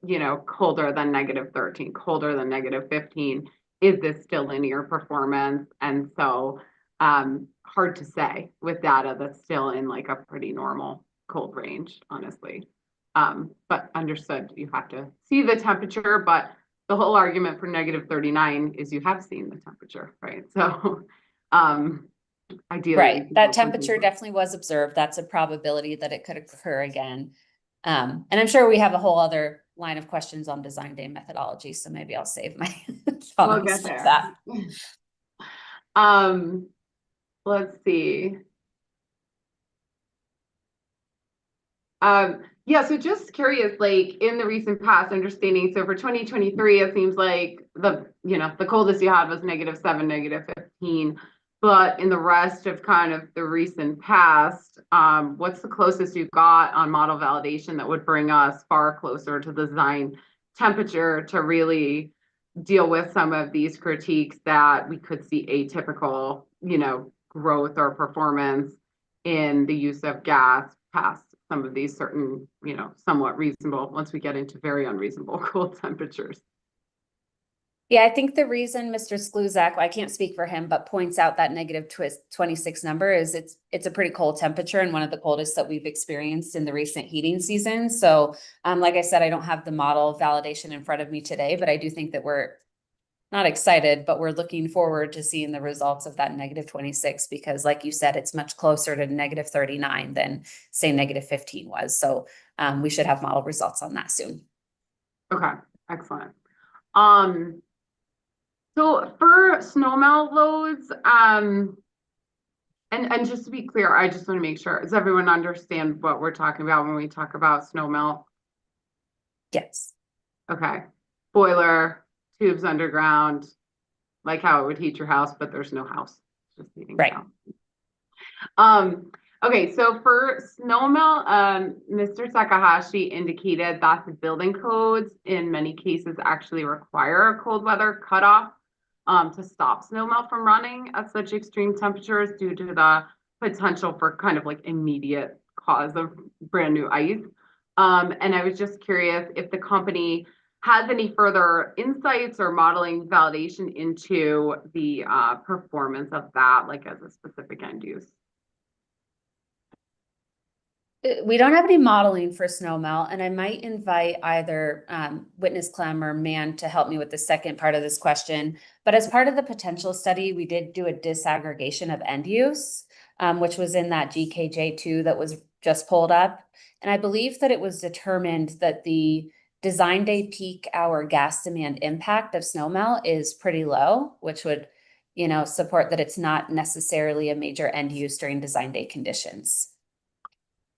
colder than -13, colder than -15. Is this still linear performance? And so, hard to say with data that's still in like a pretty normal cold range, honestly. But understood, you have to see the temperature, but the whole argument for -39 is you have seen the temperature, right? So, ideally. Right, that temperature definitely was observed. That's a probability that it could occur again. And I'm sure we have a whole other line of questions on design day methodology, so maybe I'll save my We'll comments get for there. that. Let's see. Yeah, so just curious, like in the recent past understanding, so for 2023, it seems like the coldest you had was -7, -15, but in the rest of kind of the recent past, what's the closest you've got on model validation that would bring us far closer to the design temperature to really deal with some of these critiques that we could see atypical, growth or performance in the use of gas past some of these certain, somewhat reasonable, once we get into very unreasonable cold temperatures. Yeah, I think the reason Mr. Skluzak, I can't speak for him, but points out that -26 number is it's a pretty cold temperature and one of the coldest that we've experienced in the recent heating season. So, like I said, I don't have the model validation in front of me today, but I do think that we're not excited, but we're looking forward to seeing the results of that -26 because like you said, it's much closer to -39 than say -15 was. So we should have model results on that soon. Okay, excellent. So for snowmelt loads, and just to be clear, I just want to make sure, does everyone understand what we're talking about when we talk about snowmelt? Yes. Okay, boiler, tubes underground, like how it would heat your house, but there's no house, just heating. Right. Okay, so for snowmelt, Mr. Takahashi indicated that the building codes in many cases actually require a cold weather cutoff to stop snowmelt from running at such extreme temperatures due to the potential for kind of like immediate cause of brand new ice. And I was just curious if the company has any further insights or modeling validation into the performance of that, like as a specific end use. We don't have any modeling for snowmelt, and I might invite either Witness Clem or Man to help me with the second part of this question. But as part of the potential study, we did do a disaggregation of end use, which was in that GKJ2 that was just pulled up. And I believe that it was determined that the design day peak hour gas demand impact of snowmelt is pretty low, which would, support that it's not necessarily a major end use during design day conditions.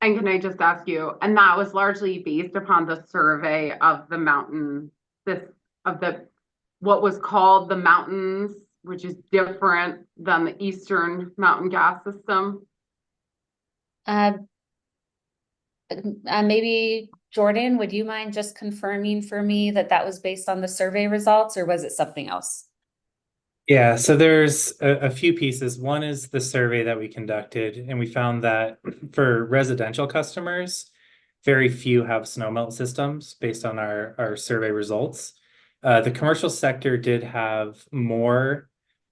And can I just ask you, and that was largely based upon the survey of the mountain, what was called the mountains, which is different than the Eastern Mountain Gas System? Maybe Jordan, would you mind just confirming for me that that was based on the survey results, or was it something else? Yeah, so there's a few pieces. One is the survey that we conducted, and we found that for residential customers, very few have snowmelt systems based on our survey results. The commercial sector did have more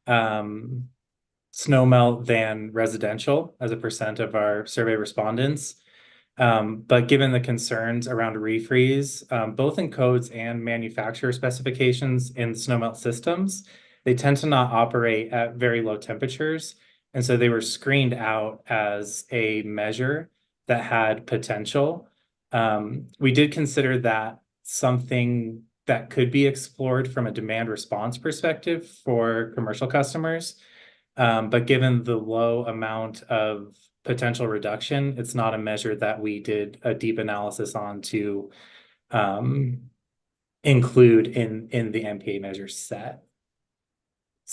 snowmelt than residential as a percent of our survey respondents. But given the concerns around refreeze, both in codes and manufacturer specifications in snowmelt systems, they tend to not operate at very low temperatures. And so they were screened out as a measure that had potential. We did consider that something that could be explored from a demand response perspective for commercial customers. But given the low amount of potential reduction, it's not a measure that we did a deep analysis on to include in the MPA measure set.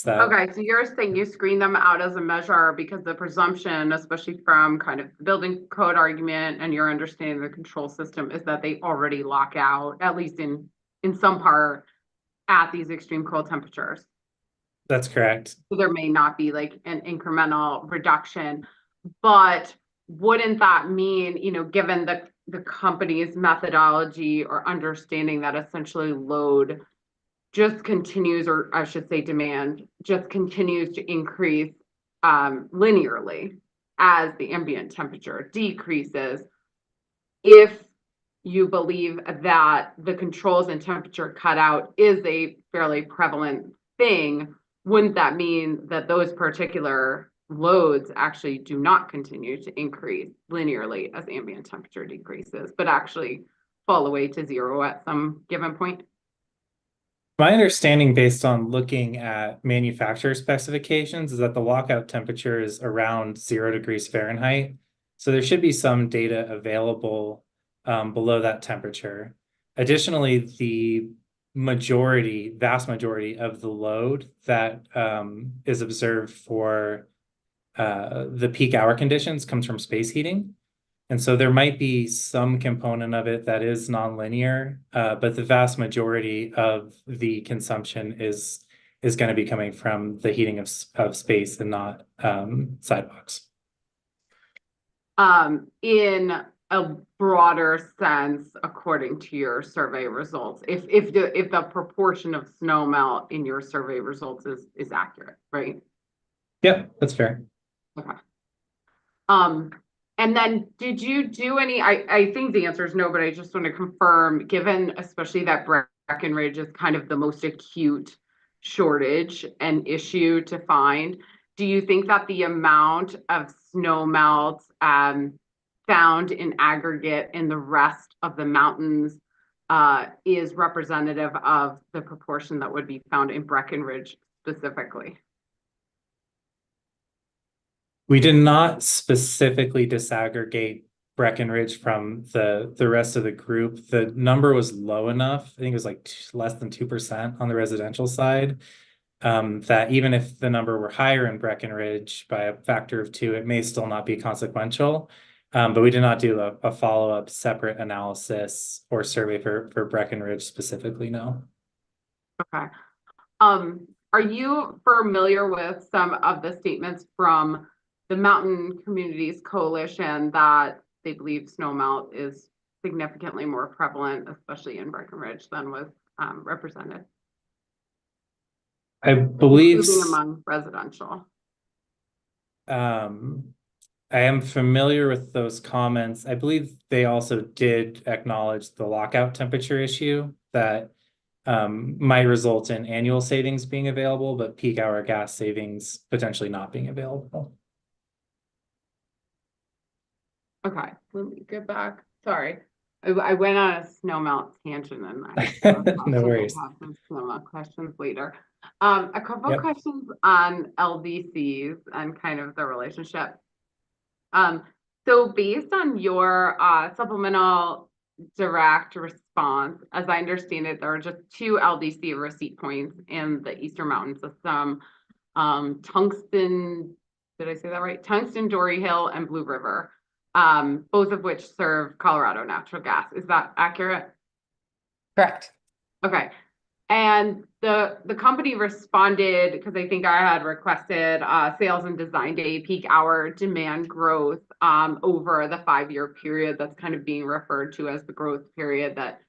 Okay, so you're saying you screen them out as a measure because the presumption, especially from kind of the building code argument and your understanding of the control system, is that they already lock out, at least in some part, at these extreme cold temperatures. That's correct. So there may not be like an incremental reduction, but wouldn't that mean, given the company's methodology or understanding that essentially load just continues, or I should say demand, just continues to increase linearly as the ambient temperature decreases? If you believe that the controls and temperature cutout is a fairly prevalent thing, wouldn't that mean that those particular loads actually do not continue to increase linearly as ambient temperature decreases, but actually fall away to zero at some given point? My understanding based on looking at manufacturer specifications is that the lockout temperature is around 0 degrees Fahrenheit. So there should be some data available below that temperature. Additionally, the vast majority of the load that is observed for the peak hour conditions comes from space heating. And so there might be some component of it that is nonlinear, but the vast majority of the consumption is going to be coming from the heating of space and not sidewalks. In a broader sense, according to your survey results, if the proportion of snow melt in your survey results is accurate, right? Yep, that's fair. Okay. And then did you do any, I think the answer is no, but I just want to confirm, given especially that Breckenridge is kind of the most acute shortage and issue to find, do you think that the amount of snow melt found in aggregate in the rest of the mountains is representative of the proportion that would be found in Breckenridge specifically? We did not specifically disaggregate Breckenridge from the rest of the group. The number was low enough, I think it was like less than 2% on the residential side, that even if the number were higher in Breckenridge by a factor of 2, it may still not be consequential. But we did not do a follow-up separate analysis or survey for Breckenridge specifically, no. Okay. Are you familiar with some of the statements from the Mountain Communities Coalition that they believe snowmelt is significantly more prevalent, especially in Breckenridge, than was represented? I believe including among residential. I am familiar with those comments. I believe they also did acknowledge the lockout temperature issue that might result in annual savings being available, but peak hour gas savings potentially not being available. Okay, let me get back. Sorry, I went on a snowmelt tangent and No worries. I have some snowmelt questions later. A couple Yep. questions on LDCs and kind of the relationship. So based on your supplemental direct response, as I understand it, there are just 2 LDC receipt points in the Eastern Mountain System, Tungsten, did I say that right? Tungsten, Dory Hill, and Blue River. both of which serve Colorado natural gas. Is that accurate? Correct. Okay. And the company responded, because I think I had requested sales and design day peak hour demand growth over the 5-year period that's kind of being referred to as the growth period that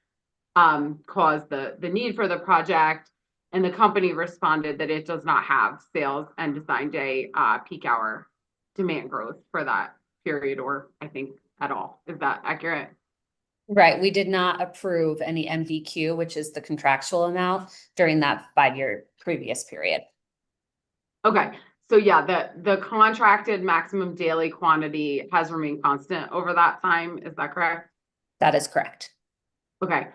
caused the need for the project. And the company responded that it does not have sales and design day peak hour demand growth for that period, or I think at all. Is that accurate? Right, we did not approve any MDQ, which is the contractual amount during that 5-year previous period. Okay, so yeah, the contracted maximum daily quantity has remained constant over that time. Is that correct? That is correct. Okay.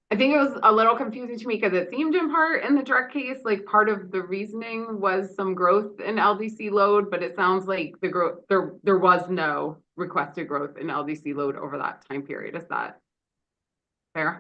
I think it was a little confusing to me because it seemed in part in the direct case, like part of the reasoning was some growth in LDC load, but it sounds like the growth there was no requested growth in LDC load over that time period. Is that fair?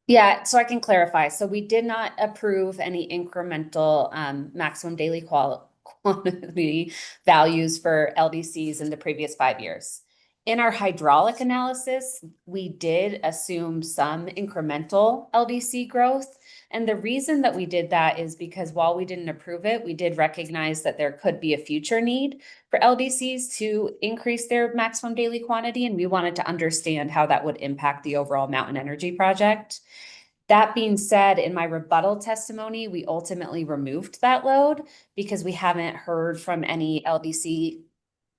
Yeah, so I can clarify. So we did not approve any incremental maximum daily quantity values for LDCs in the previous 5 years. In our hydraulic analysis, we did assume some incremental LDC growth. And the reason that we did that is because while we didn't approve it, we did recognize that there could be a future need for LDCs to increase their maximum daily quantity. And we wanted to understand how that would impact the overall mountain energy project. That being said, in my rebuttal testimony, we ultimately removed that load because we haven't heard from any LDC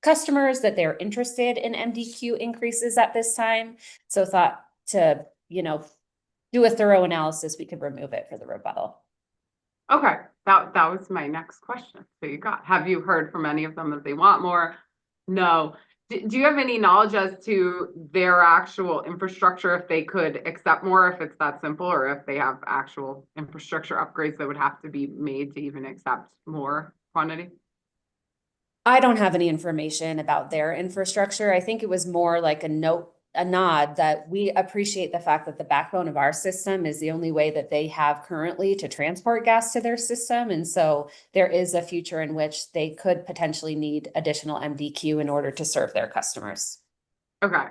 customers that they're interested in MDQ increases at this time. So thought to, do a thorough analysis, we could remove it for the rebuttal. Okay, that was my next question. So have you heard from any of them that they want more? No. Do you have any knowledge as to their actual infrastructure, if they could accept more, if it's that simple, or if they have actual infrastructure upgrades that would have to be made to even accept more quantity? I don't have any information about their infrastructure. I think it was more like a nod that we appreciate the fact that the backbone of our system is the only way that they have currently to transport gas to their system. And so there is a future in which they could potentially need additional MDQ in order to serve their customers. Okay.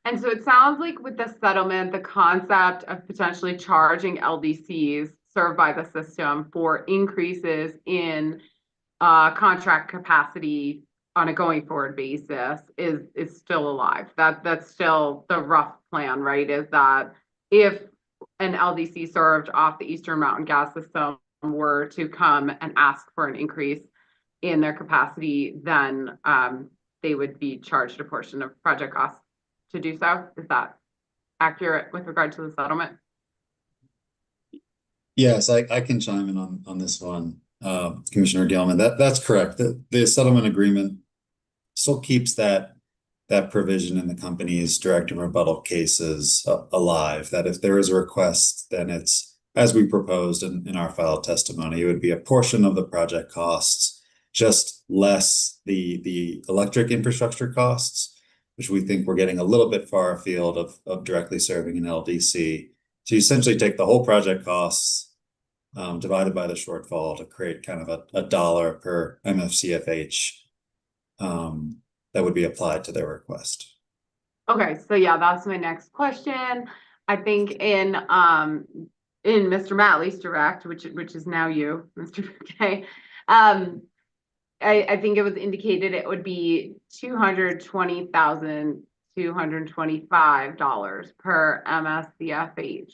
And so it sounds like with the settlement, the concept of potentially charging LDCs served by the system for increases in contract capacity on a going forward basis is still alive. That's still the rough plan, right? Is that if an LDC served off the Eastern Mountain Gas System were to come and ask for an increase in their capacity, then they would be charged a portion of project costs to do so. Is that accurate with regard to the settlement? Yes, I can chime in on this one, Commissioner Gilman. That's correct. The settlement agreement still keeps that provision in the company's direct and rebuttal cases alive. That if there is a request, then it's, as we proposed in our filed testimony, it would be a portion of the project costs, just less the electric infrastructure costs, which we think we're getting a little bit far afield of directly serving an LDC. So you essentially take the whole project costs divided by the shortfall to create kind of a dollar per MFCFH that would be applied to their request. Okay, so yeah, that's my next question. I think in Mr. Matley's direct, which is now you, Mr. K, I think it was indicated it would be $220,225 per MSCFH.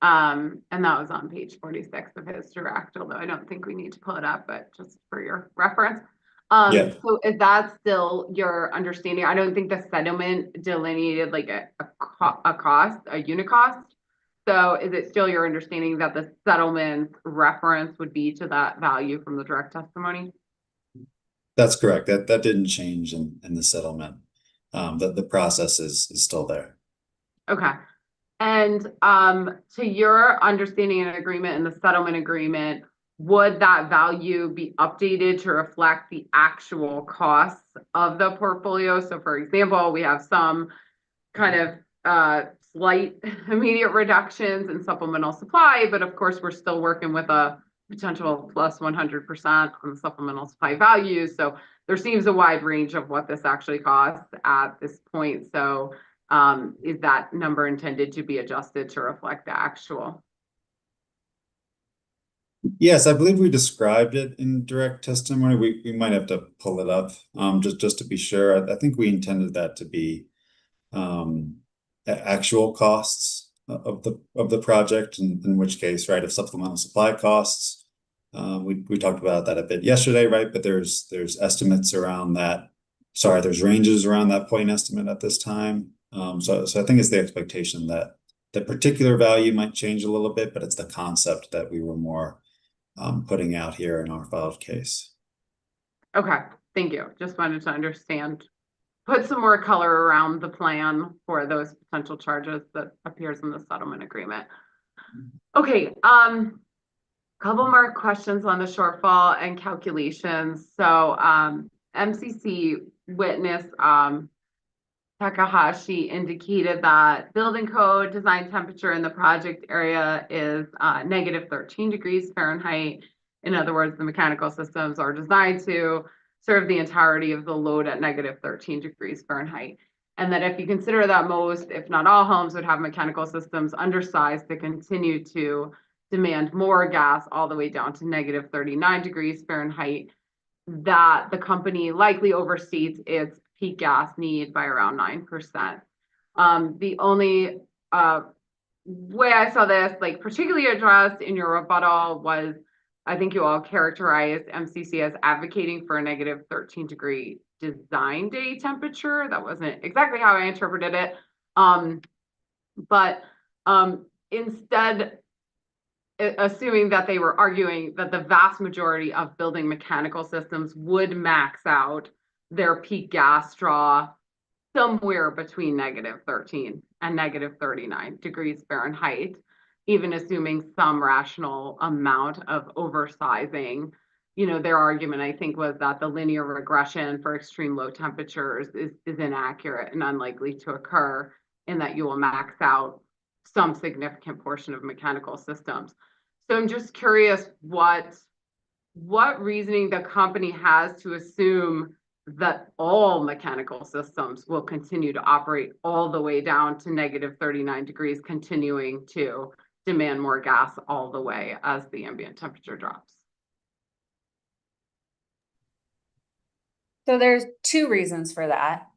And that was on page 46 of his direct, although I don't think we need to pull it up, but just for your reference. So is that still your understanding? I don't think the settlement delineated like a cost, a unit cost. So is it still your understanding that the settlement reference would be to that value from the direct testimony? That's correct. That didn't change in the settlement. The process is still there. Okay. And to your understanding and agreement in the settlement agreement, would that value be updated to reflect the actual costs of the portfolio? So for example, we have some kind of slight immediate reductions in supplemental supply, but of course we're still working with a potential plus 100% on the supplemental supply value. So there seems a wide range of what this actually costs at this point. So is that number intended to be adjusted to reflect the actual? Yes, I believe we described it in direct testimony. We might have to pull it up, just to be sure. I think we intended that to be actual costs of the project, in which case, right, if supplemental supply costs, we talked about that a bit yesterday, right? But there's estimates around that. Sorry, there's ranges around that point estimate at this time. So I think it's the expectation that the particular value might change a little bit, but it's the concept that we were more putting out here in our filed case. Okay, thank you. Just wanted to understand, put some more color around the plan for those potential charges that appears in the settlement agreement. Okay, couple more questions on the shortfall and calculations. So MCC witness Takahashi indicated that building code design temperature in the project area is negative 13 degrees Fahrenheit. In other words, the mechanical systems are designed to serve the entirety of the load at negative 13 degrees Fahrenheit. And that if you consider that most, if not all homes would have mechanical systems undersized to continue to demand more gas all the way down to negative 39 degrees Fahrenheit, that the company likely overstates its peak gas need by around 9%. The only way I saw this, like particularly addressed in your rebuttal, was I think you all characterized MCC as advocating for a negative 13 degree design day temperature. That wasn't exactly how I interpreted it. But instead, assuming that they were arguing that the vast majority of building mechanical systems would max out their peak gas draw somewhere between negative 13 and negative 39 degrees Fahrenheit, even assuming some rational amount of oversizing. You know, their argument, I think, was that the linear regression for extreme low temperatures is inaccurate and unlikely to occur, and that you will max out some significant portion of mechanical systems. So I'm just curious what reasoning the company has to assume that all mechanical systems will continue to operate all the way down to negative 39 degrees, continuing to demand more gas all the way as the ambient temperature drops. So there's two reasons for that.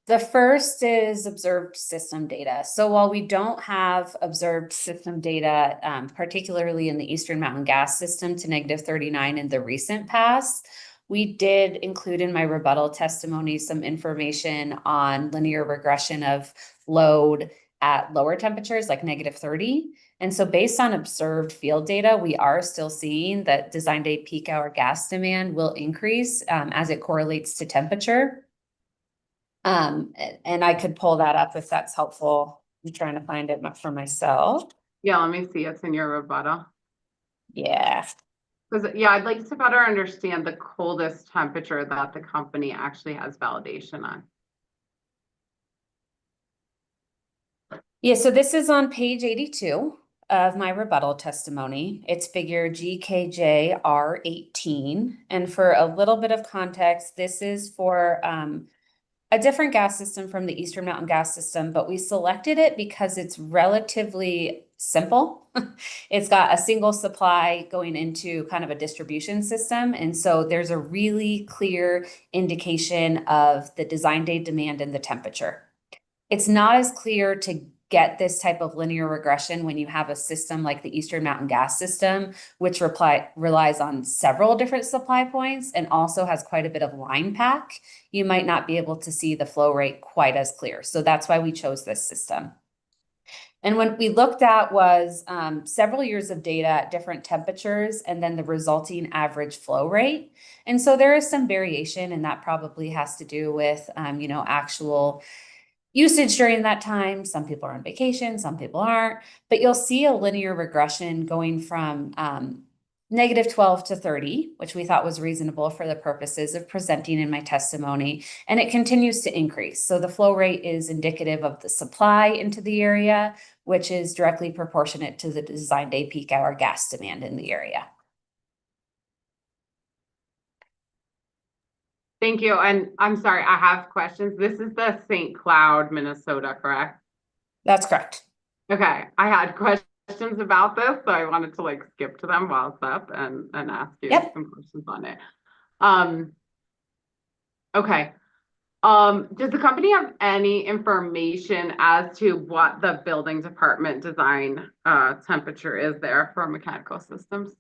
The first is observed system data. So while we don't have observed system data, particularly in the Eastern Mountain Gas System to negative 39 in the recent past, we did include in my rebuttal testimony some information on linear regression of load at lower temperatures like negative 30. And so based on observed field data, we are still seeing that design day peak hour gas demand will increase as it correlates to temperature. And I could pull that up if that's helpful. I'm trying to find it for myself. Yeah, let me see. It's in your rebuttal. Yeah. Because, yeah, I'd like to better understand the coldest temperature that the company actually has validation on. Yeah, so this is on page 82 of my rebuttal testimony. It's figure GKJ R18. And for a little bit of context, this is for a different gas system from the Eastern Mountain Gas System, but we selected it because it's relatively simple. It's got a single supply going into kind of a distribution system. And so there's a really clear indication of the design day demand and the temperature. It's not as clear to get this type of linear regression when you have a system like the Eastern Mountain Gas System, which relies on several different supply points and also has quite a bit of line pack. You might not be able to see the flow rate quite as clear. So that's why we chose this system. And what we looked at was several years of data at different temperatures and then the resulting average flow rate. And so there is some variation, and that probably has to do with, actual usage during that time. Some people are on vacation, some people aren't, but you'll see a linear regression going from negative 12 to 30, which we thought was reasonable for the purposes of presenting in my testimony, and it continues to increase. So the flow rate is indicative of the supply into the area, which is directly proportionate to the design day peak hour gas demand in the area. Thank you. And I'm sorry, I have questions. This is the St. Cloud, Minnesota, correct? That's correct. Okay, I had questions about this, so I wanted to like skip to them while it's up and ask you Yep. some questions on it. Okay. Does the company have any information as to what the building department design temperature is there for mechanical systems?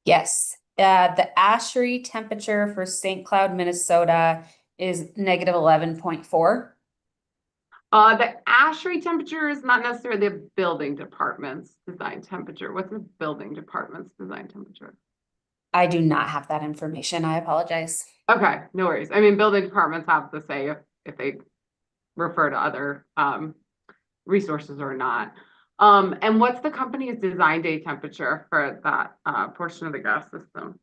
Yes, the ASHRAE temperature for St. Cloud, Minnesota is negative 11.4. The ASHRAE temperature is not necessarily the building department's design temperature. What's the building department's design temperature? I do not have that information. I apologize. Okay, no worries. I mean, building departments have to say if they refer to other resources or not. And what's the company's design day temperature for that portion of the gas system?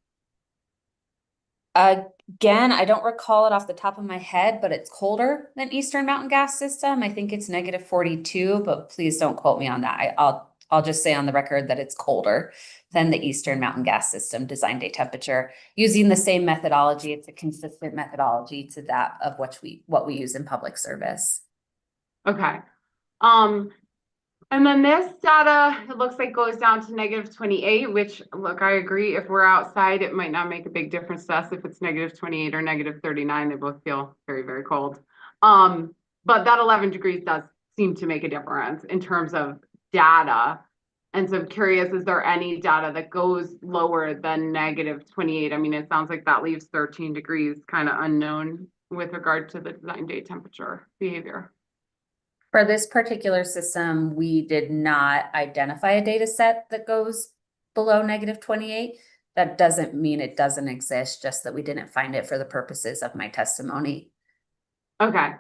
Again, I don't recall it off the top of my head, but it's colder than Eastern Mountain Gas System. I think it's negative 42, but please don't quote me on that. I'll just say on the record that it's colder than the Eastern Mountain Gas System design day temperature. Using the same methodology, it's a consistent methodology to that of what we use in public service. Okay. And then this data, it looks like goes down to negative 28, which, look, I agree. If we're outside, it might not make a big difference to us if it's negative 28 or negative 39. They both feel very, very cold. But that 11 degrees does seem to make a difference in terms of data. And so I'm curious, is there any data that goes lower than negative 28? I mean, it sounds like that leaves 13 degrees kind of unknown with regard to the design day temperature behavior. For this particular system, we did not identify a data set that goes below negative 28. That doesn't mean it doesn't exist, just that we didn't find it for the purposes of my testimony. Okay,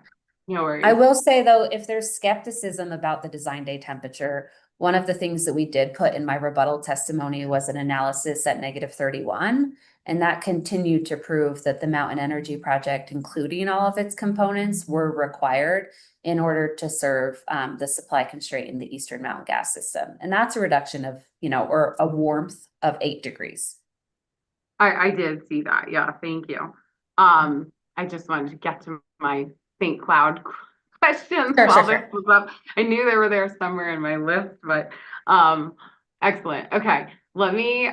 no worries. I will say though, if there's skepticism about the design day temperature, one of the things that we did put in my rebuttal testimony was an analysis at negative 31. And that continued to prove that the Mountain Energy Project, including all of its components, were required in order to serve the supply constraint in the Eastern Mountain Gas System. And that's a reduction of, or a warmth of 8 degrees. I did see that. Yeah, thank you. I just wanted to get to my St. Cloud questions while this was up. I knew they were there somewhere in my list, but excellent. Okay, let me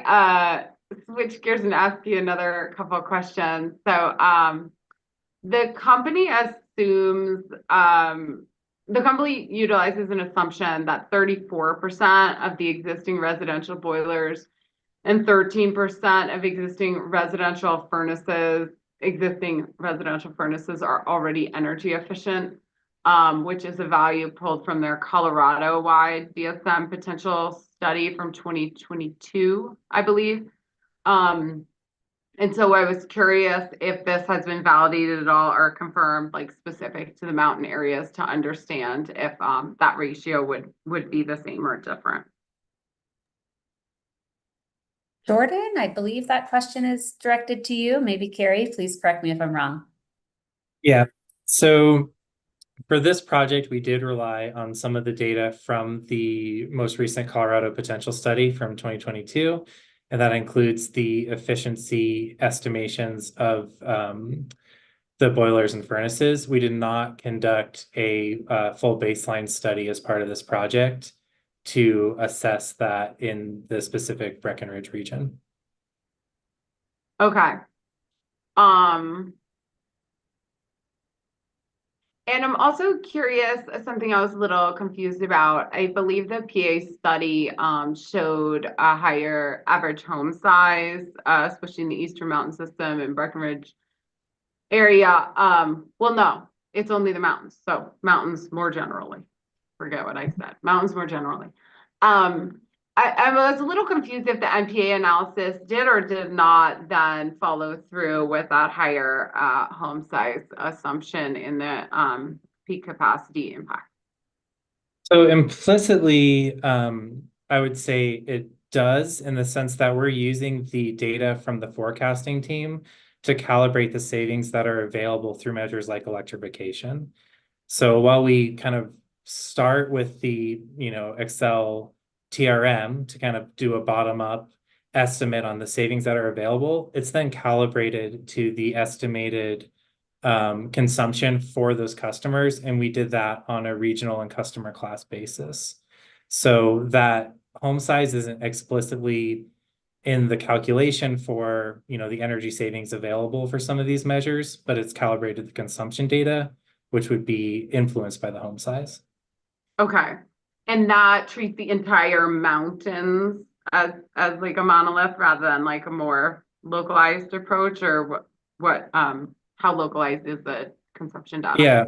switch gears and ask you another couple of questions. So the company assumes the company utilizes an assumption that 34% of the existing residential boilers and 13% of existing residential furnaces are already energy efficient, which is a value pulled from their Colorado-wide DSM potential study from 2022, I believe. And so I was curious if this has been validated at all or confirmed, like specific to the mountain areas, to understand if that ratio would be the same or different. Jordan, I believe that question is directed to you. Maybe Carrie, please correct me if I'm wrong. Yeah, so for this project, we did rely on some of the data from the most recent Colorado potential study from 2022. And that includes the efficiency estimations of the boilers and furnaces. We did not conduct a full baseline study as part of this project to assess that in the specific Breckenridge region. Okay. And I'm also curious, something I was a little confused about. I believe the PA study showed a higher average home size, especially in the Eastern Mountain System and Breckenridge area. Well, no, it's only the mountains. So mountains more generally. Forget what I said. Mountains more generally. I was a little confused if the MPA analysis did or did not then follow through with that higher home size assumption in the peak capacity impact. So implicitly, I would say it does, in the sense that we're using the data from the forecasting team to calibrate the savings that are available through measures like electrification. So while we kind of start with the Excel TRM to kind of do a bottom up estimate on the savings that are available, it's then calibrated to the estimated consumption for those customers. And we did that on a regional and customer class basis. So that home size isn't explicitly in the calculation for, the energy savings available for some of these measures, but it's calibrated the consumption data, which would be influenced by the home size. Okay, and that treats the entire mountains as like a monolith rather than like a more localized approach, or how localized is the consumption data? Yeah.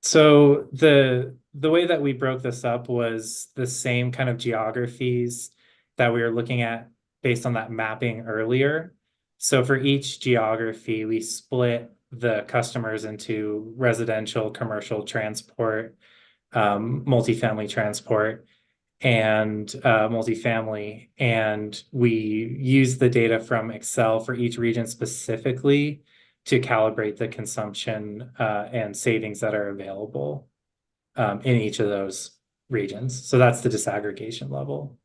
So the way that we broke this up was the same kind of geographies that we were looking at based on that mapping earlier. So for each geography, we split the customers into residential, commercial transport, multifamily transport, and multifamily. And we use the data from Excel for each region specifically to calibrate the consumption and savings that are available in each of those regions. So that's the disaggregation level.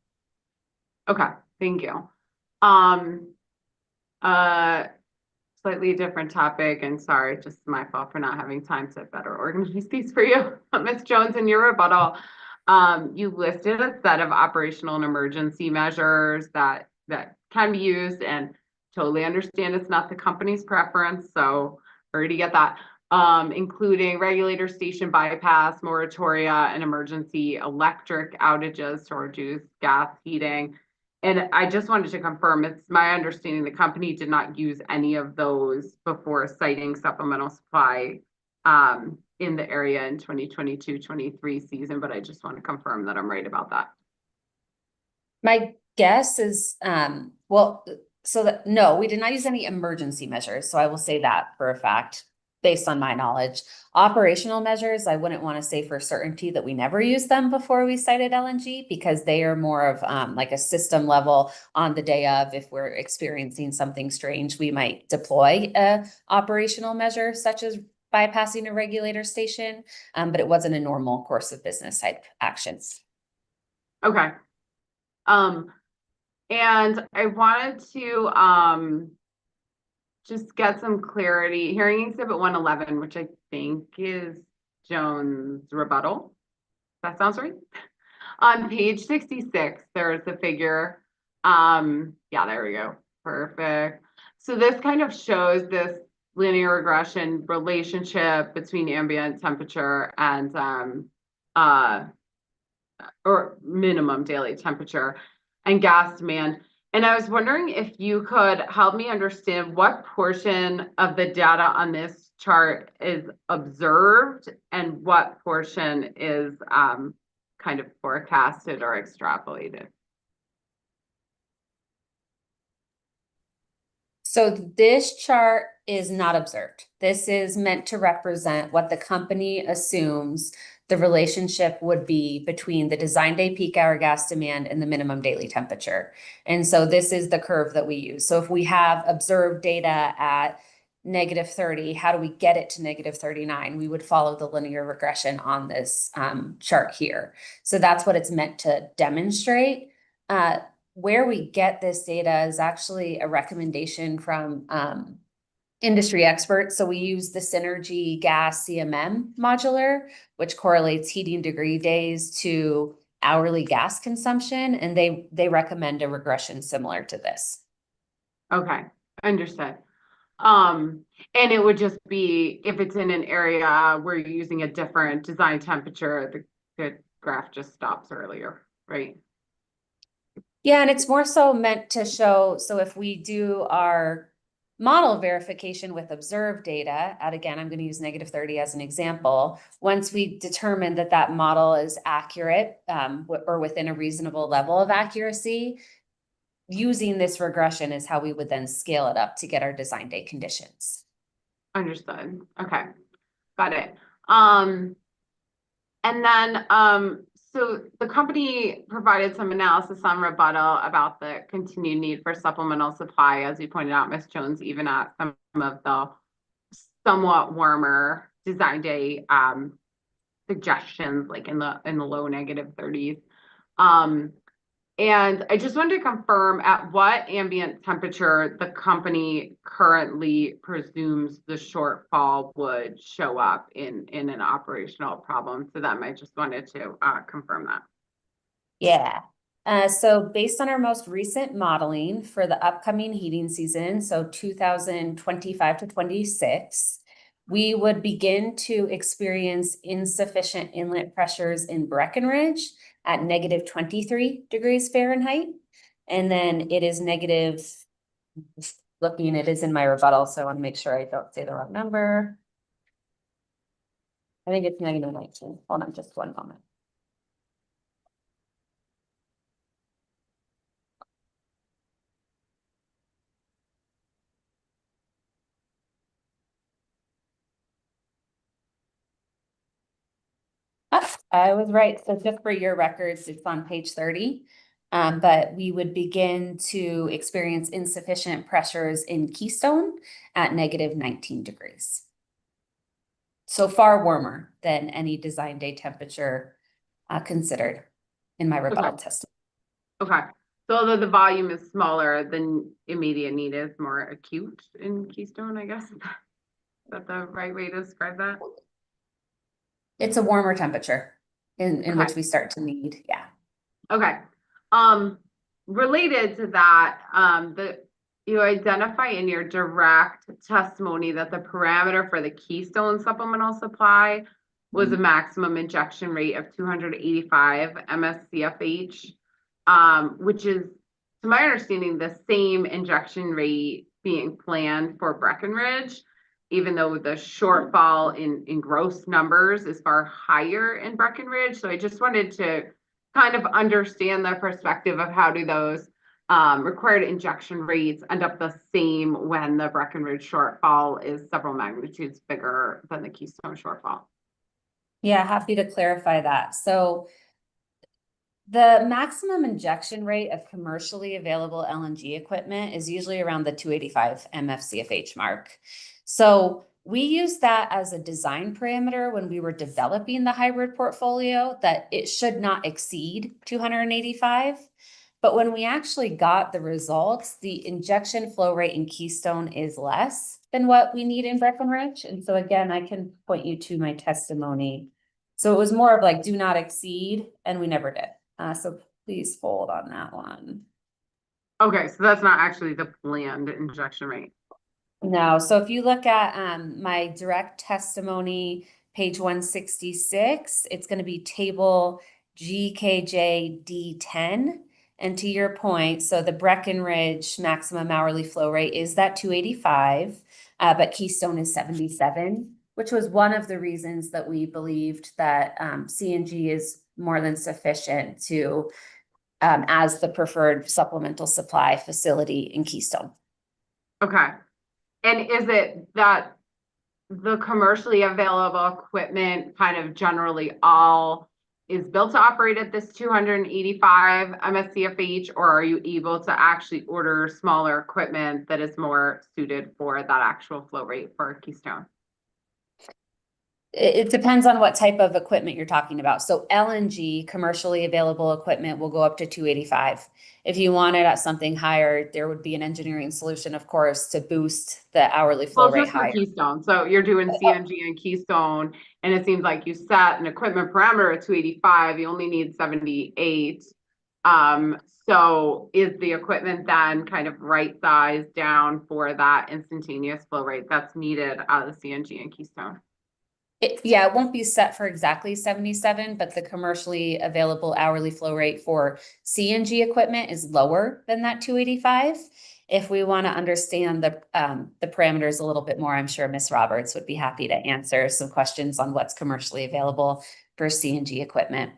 Okay, thank you. Slightly different topic, and sorry, just my fault for not having time to better organize these for you. Ms. Jones, in your rebuttal, you listed a set of operational and emergency measures that can be used, and totally understand it's not the company's preference, so already get that. Including regulator station bypass, moratoria, and emergency electric outages, storage use, gas, heating. And I just wanted to confirm, it's my understanding the company did not use any of those before citing supplemental supply in the area in 2022-23 season, but I just want to confirm that I'm right about that. My guess is, no, we did not use any emergency measures. So I will say that for a fact, based on my knowledge. Operational measures, I wouldn't want to say for certainty that we never use them before we cited LNG, because they are more of like a system level on the day of. If we're experiencing something strange, we might deploy a operational measure such as bypassing a regulator station, but it wasn't a normal course of business type actions. Okay. And I wanted to just get some clarity. Hearing Exhibit 111, which I think is Jones' rebuttal. That sounds right. On page 66, there's a figure. Yeah, there we go. Perfect. So this kind of shows this linear regression relationship between ambient temperature and or minimum daily temperature and gas demand. And I was wondering if you could help me understand what portion of the data on this chart is observed and what portion is kind of forecasted or extrapolated. So this chart is not observed. This is meant to represent what the company assumes the relationship would be between the design day peak hour gas demand and the minimum daily temperature. And so this is the curve that we use. So if we have observed data at -30, how do we get it to -39? We would follow the linear regression on this chart here. So that's what it's meant to demonstrate. Where we get this data is actually a recommendation from industry experts. So we use the Synergy Gas CMM modular, which correlates heating degree days to hourly gas consumption. And they recommend a regression similar to this. Okay, understood. And it would just be, if it's in an area where you're using a different design temperature, the graph just stops earlier, right? Yeah, and it's more so meant to show, so if we do our model verification with observed data, and again, I'm going to use -30 as an example. Once we determine that that model is accurate or within a reasonable level of accuracy, using this regression is how we would then scale it up to get our design day conditions. Understood. Okay, got it. And then, so the company provided some analysis on rebuttal about the continued need for supplemental supply, as you pointed out, Ms. Jones, even at some of the somewhat warmer design day suggestions, like in the low -30s. And I just wanted to confirm at what ambient temperature the company currently presumes the shortfall would show up in an operational problem to them. I just wanted to confirm that. Yeah. So based on our most recent modeling for the upcoming heating season, so 2025 to 26, we would begin to experience insufficient inlet pressures in Breckenridge at negative 23 degrees Fahrenheit. And then it is negative, looking, it is in my rebuttal, so I want to make sure I don't say the wrong number. I think it's negative 19. Hold on just one moment. I was right. So just for your records, it's on page 30. But we would begin to experience insufficient pressures in Keystone at negative 19 degrees. So far warmer than any design day temperature considered in my rebuttal testimony. Okay. So although the volume is smaller, then immediate need is more acute in Keystone, I guess. Is that the right way to describe that? It's a warmer temperature in Okay. which we start to need, yeah. Okay. Related to that, you identify in your direct testimony that the parameter for the Keystone supplemental supply was a maximum injection rate of 285 MSCFH, which is, to my understanding, the same injection rate being planned for Breckenridge, even though the shortfall in gross numbers is far higher in Breckenridge. So I just wanted to kind of understand the perspective of how do those required injection rates end up the same when the Breckenridge shortfall is several magnitudes bigger than the Keystone shortfall. Yeah, happy to clarify that. So the maximum injection rate of commercially available LNG equipment is usually around the 285 MFCFH mark. So we use that as a design parameter when we were developing the hybrid portfolio, that it should not exceed 285. But when we actually got the results, the injection flow rate in Keystone is less than what we need in Breckenridge. And so again, I can point you to my testimony. So it was more of like do not exceed, and we never did. So please hold on that one. Okay, so that's not actually the planned injection rate. No, so if you look at my direct testimony, page 166, it's going to be table GKJD10. And to your point, so the Breckenridge maximum hourly flow rate is that 285, but Keystone is 77, which was one of the reasons that we believed that CNG is more than sufficient to as the preferred supplemental supply facility in Keystone. Okay. And is it that the commercially available equipment kind of generally all is built to operate at this 285 MSCFH, or are you able to actually order smaller equipment that is more suited for that actual flow rate for Keystone? It depends on what type of equipment you're talking about. So LNG, commercially available equipment, will go up to 285. If you wanted at something higher, there would be an engineering solution, of course, to boost the hourly flow rate Just for higher. Keystone. So you're doing CNG and Keystone, and it seems like you set an equipment parameter at 285. You only need 78. So is the equipment then kind of right sized down for that instantaneous flow rate that's needed out of the CNG and Keystone? Yeah, it won't be set for exactly 77, but the commercially available hourly flow rate for CNG equipment is lower than that 285. If we want to understand the parameters a little bit more, I'm sure Ms. Roberts would be happy to answer some questions on what's commercially available for CNG equipment.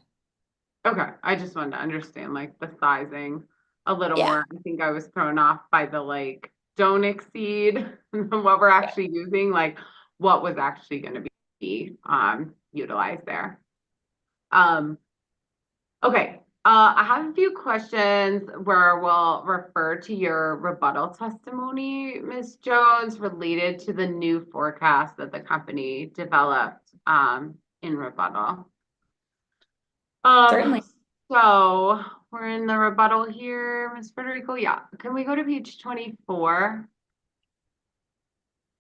Okay, I just wanted to understand like the sizing a little Yeah. more. I think I was thrown off by the like don't exceed what we're actually using, like what was actually going to be utilized there. Okay, I have a few questions where we'll refer to your rebuttal testimony, Ms. Jones, related to the new forecast that the company developed in rebuttal. Certainly. So we're in the rebuttal here, Ms. Federico. Yeah, can we go to page 24?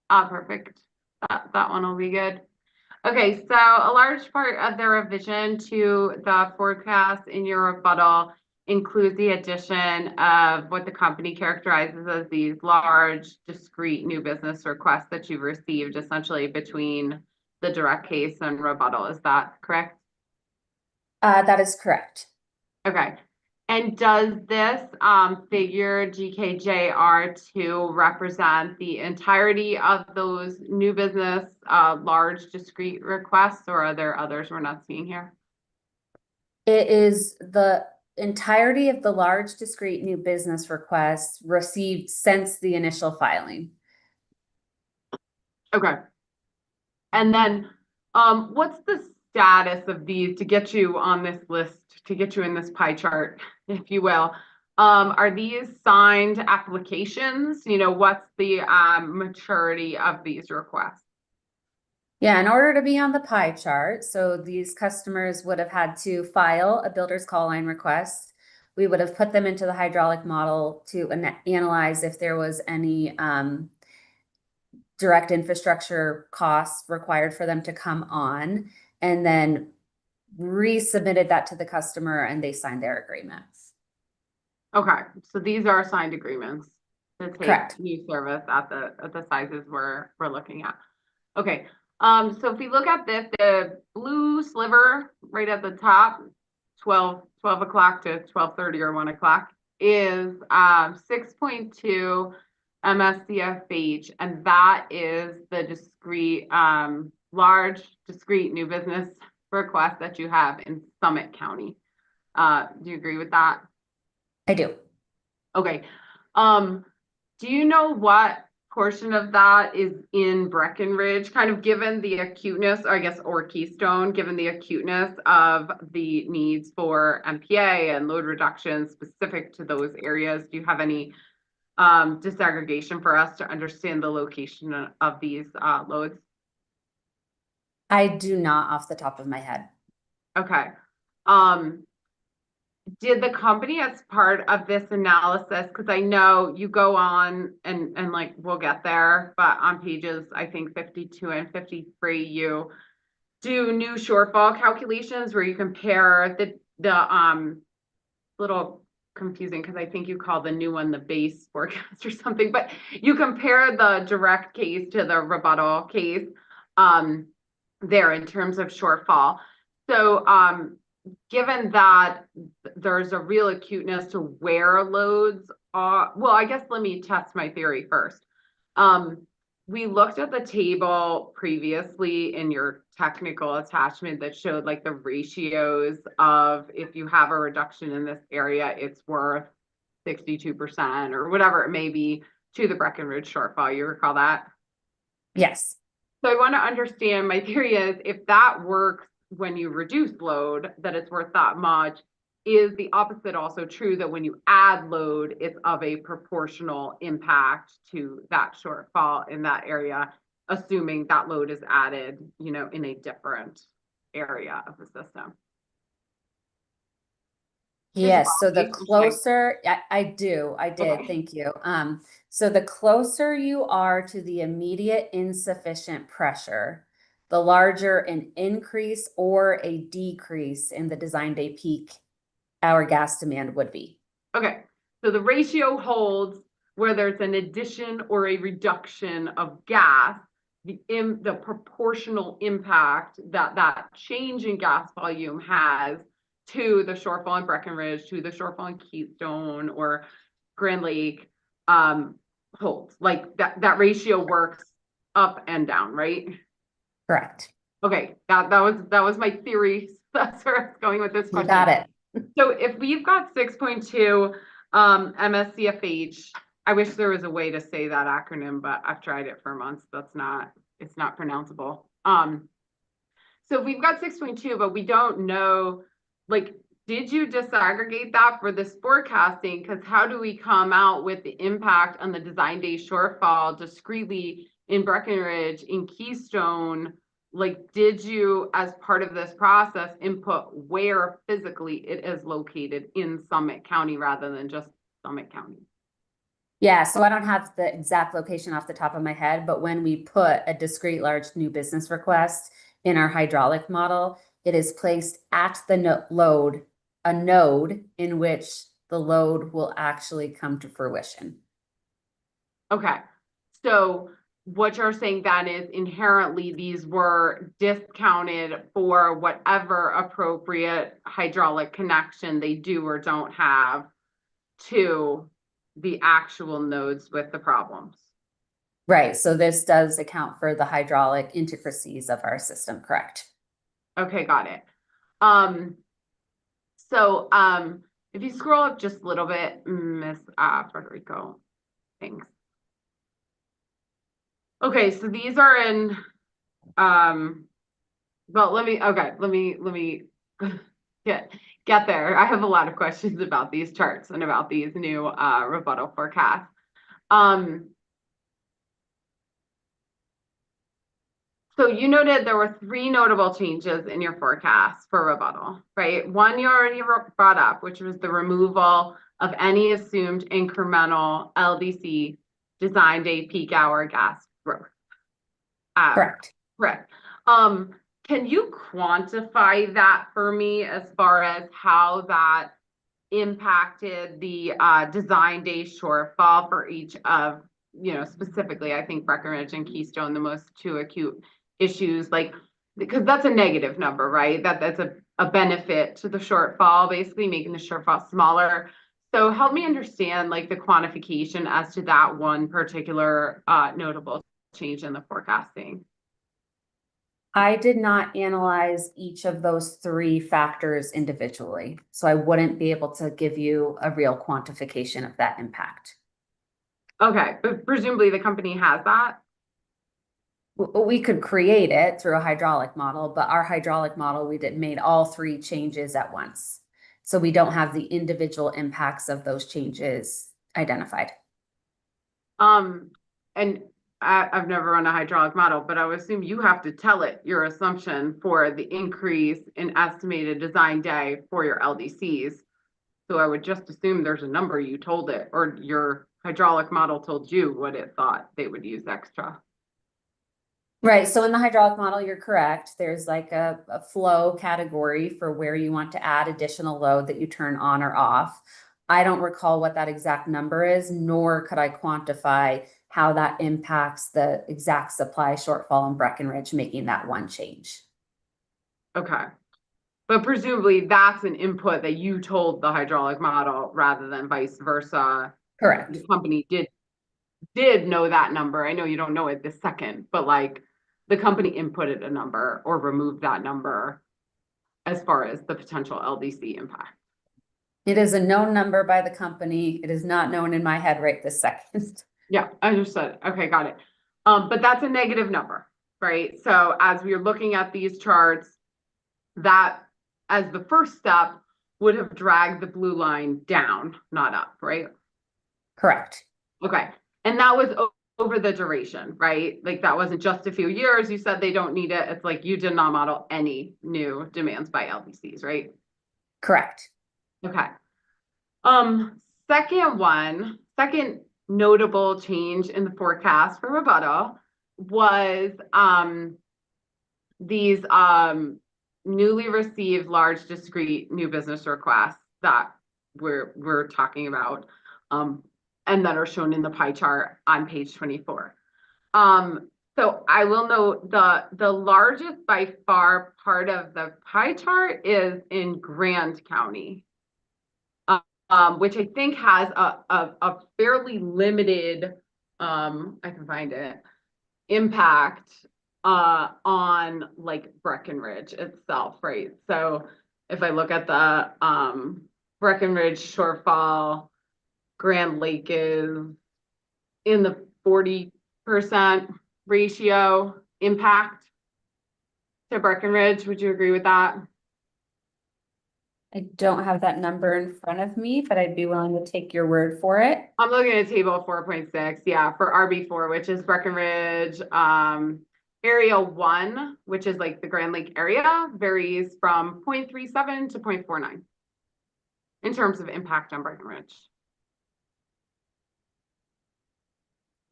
Ah, perfect. That one will be good. Okay, so a large part of the revision to the forecast in your rebuttal includes the addition of what the company characterizes as these large, discrete new business requests that you've received essentially between the direct case and rebuttal. Is that correct? That is correct. Okay. And does this figure GKJR2 represent the entirety of those new business large discrete requests, or are there others we're not seeing here? It is the entirety of the large discrete new business requests received since the initial filing. Okay. And then what's the status of these to get you on this list, to get you in this pie chart, if you will? Are these signed applications? You know, what's the maturity of these requests? Yeah, in order to be on the pie chart, so these customers would have had to file a builder's call line request. We would have put them into the hydraulic model to analyze if there was any direct infrastructure costs required for them to come on, and then resubmitted that to the customer and they signed their agreements. Okay, so these are signed agreements to take Correct. new service at the sizes we're looking at. Okay, so if we look at this, the blue sliver right at the top, 12 o'clock to 12:30 or 1 o'clock, is 6.2 MSCFH, and that is the discrete, large discrete new business request that you have in Summit County. Do you agree with that? I do. Okay. Do you know what portion of that is in Breckenridge, kind of given the acuteness, I guess, or Keystone, given the acuteness of the needs for MPA and load reduction specific to those areas? Do you have any disaggregation for us to understand the location of these loads? I do not off the top of my head. Okay. Did the company, as part of this analysis, because I know you go on and like we'll get there, but on pages I think 52 and 53, you do new shortfall calculations where you compare the little confusing because I think you call the new one the base forecast or something, but you compare the direct case to the rebuttal case there in terms of shortfall. So given that there's a real acuteness to where loads are, well, I guess let me test my theory first. We looked at the table previously in your technical attachment that showed like the ratios of if you have a reduction in this area, it's worth 62% or whatever it may be to the Breckenridge shortfall. You recall that? Yes. So I want to understand, my theory is if that works when you reduce load, that it's worth that much. Is the opposite also true, that when you add load, it's of a proportional impact to that shortfall in that area, assuming that load is added, you know, in a different area of the system? Yes, so the Visually, closer, I did, Okay. thank you. So the closer you are to the immediate insufficient pressure, the larger an increase or a decrease in the design day peak hour gas demand would be. Okay, so the ratio holds where there's an addition or a reduction of gas, the proportional impact that that change in gas volume has to the shortfall in Breckenridge, to the shortfall in Keystone or Grand Lake, holds. Like that ratio works up and down, right? Correct. Okay, that was my theory. That's where I was going with this You question. got it. So if we've got 6.2 MSCFH, I wish there was a way to say that acronym, but I've tried it for months. It's not pronounceable. So if we've got 6.2, but we don't know, like, did you disaggregate that for this forecasting? Because how do we come out with the impact on the design day shortfall discretely in Breckenridge, in Keystone, like, did you, as part of this process, input where physically it is located in Summit County rather than just Summit County? Yeah, so I don't have the exact location off the top of my head, but when we put a discrete large new business request in our hydraulic model, it is placed at the load, a node in which the load will actually come to fruition. Okay, so what you're saying then is inherently these were discounted for whatever appropriate hydraulic connection they do or don't have to the actual nodes with the problems. Right, so this does account for the hydraulic intricacies of our system, correct? Okay, got it. So if you scroll up just a little bit, Miss Federico, thanks. Okay, so these are in well, let me get there. I have a lot of questions about these charts and about these new rebuttal forecasts. So you noted there were 3 notable changes in your forecast for rebuttal, right? One you already brought up, which was the removal of any assumed incremental LDC design day peak hour gas growth. Correct. Correct. Can you quantify that for me as far as how that impacted the design day shortfall for each of, specifically, I think Breckenridge and Keystone, the most 2 acute issues, like, because that's a negative number, right? That's a benefit to the shortfall, basically making the shortfall smaller. So help me understand like the quantification as to that one particular notable change in the forecasting. I did not analyze each of those 3 factors individually, so I wouldn't be able to give you a real quantification of that impact. Okay, but presumably the company has that. We could create it through a hydraulic model, but our hydraulic model, made all 3 changes at once. So we don't have the individual impacts of those changes identified. And I've never run a hydraulic model, but I would assume you have to tell it your assumption for the increase in estimated design day for your LDCs. So I would just assume there's a number you told it, or your hydraulic model told you what it thought they would use extra. Right, so in the hydraulic model, you're correct. There's like a flow category for where you want to add additional load that you turn on or off. I don't recall what that exact number is, nor could I quantify how that impacts the exact supply shortfall in Breckenridge, making that one change. Okay. But presumably that's an input that you told the hydraulic model rather than vice versa. Correct. The company did know that number. I know you don't know it this second, but like the company inputted a number or removed that number as far as the potential LDC impact. It is a known number by the company. It is not known in my head right this second. Yeah, understood. Okay, got it. But that's a negative number, right? So as we are looking at these charts, that as the first step would have dragged the blue line down, not up, right? Correct. Okay. And that was over the duration, right? Like that wasn't just a few years. You said they don't need it. It's like you did not model any new demands by LDCs, right? Correct. Okay. Second notable change in the forecast for rebuttal was these newly received large discrete new business requests that we're talking about and that are shown in the pie chart on page 24. So I will note the largest by far part of the pie chart is in Grand County, which I think has a fairly limited, I can find it, impact on like Breckenridge itself, right? So if I look at the Breckenridge shortfall, Grand Lake is in the 40% ratio impact to Breckenridge. Would you agree with that? I don't have that number in front of me, but I'd be willing to take your word for it. I'm looking at table 4.6, yeah, for RB4, which is Breckenridge, area 1, which is like the Grand Lake area, varies from 0.37 to 0.49 in terms of impact on Breckenridge.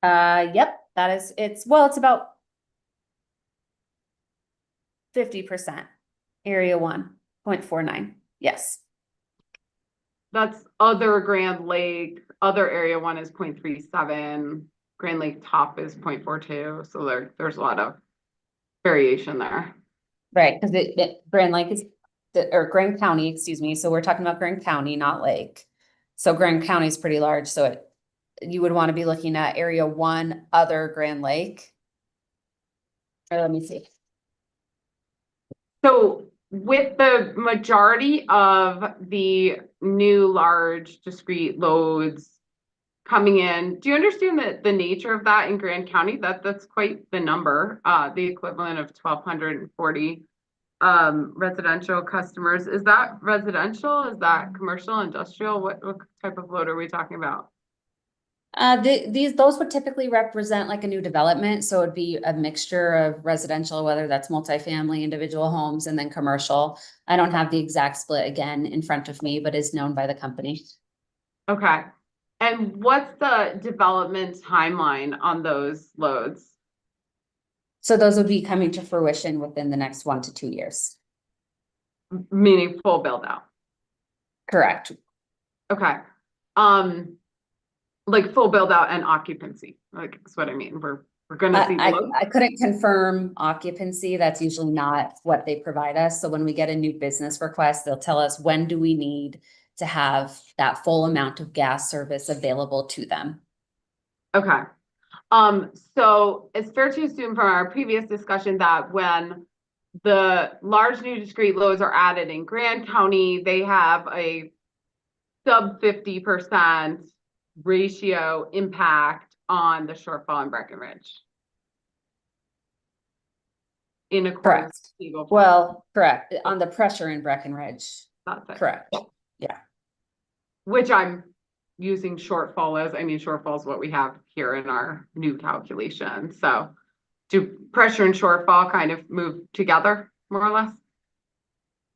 Yep, that is, it's about 50%, area 1, 0.49, yes. That's other Grand Lake, other area 1 is 0.37, Grand Lake top is 0.42, so there's a lot of variation there. Right, because Grand Lake is, or Grand County, excuse me, so we're talking about Grand County, not Lake. So Grand County is pretty large, so you would want to be looking at area 1, other Grand Lake. Or let me see. So with the majority of the new large discrete loads coming in, do you understand the nature of that in Grand County? That's quite the number, the equivalent of 1,240 residential customers. Is that residential? Is that commercial, industrial? What type of load are we talking about? Those would typically represent like a new development, so it'd be a mixture of residential, whether that's multifamily, individual homes, and then commercial. I don't have the exact split again in front of me, but is known by the company. Okay. And what's the development timeline on those loads? So those would be coming to fruition within the next 1 to 2 years. Meaning full build out. Correct. Okay. Like full build out and occupancy, like that's what I mean. We're gonna see the load. I couldn't confirm occupancy. That's usually not what they provide us. So when we get a new business request, they'll tell us when do we need to have that full amount of gas service available to them. Okay. So it's fair to assume from our previous discussion that when the large new discrete loads are added in Grand County, they have a sub 50% ratio impact on the shortfall in Breckenridge. In accordance with Eagle Point. Well, correct. On the pressure in Breckenridge. That's it. Correct. Yeah. Which I'm using shortfall as, I mean, shortfall is what we have here in our new calculation. So do pressure and shortfall kind of move together more or less?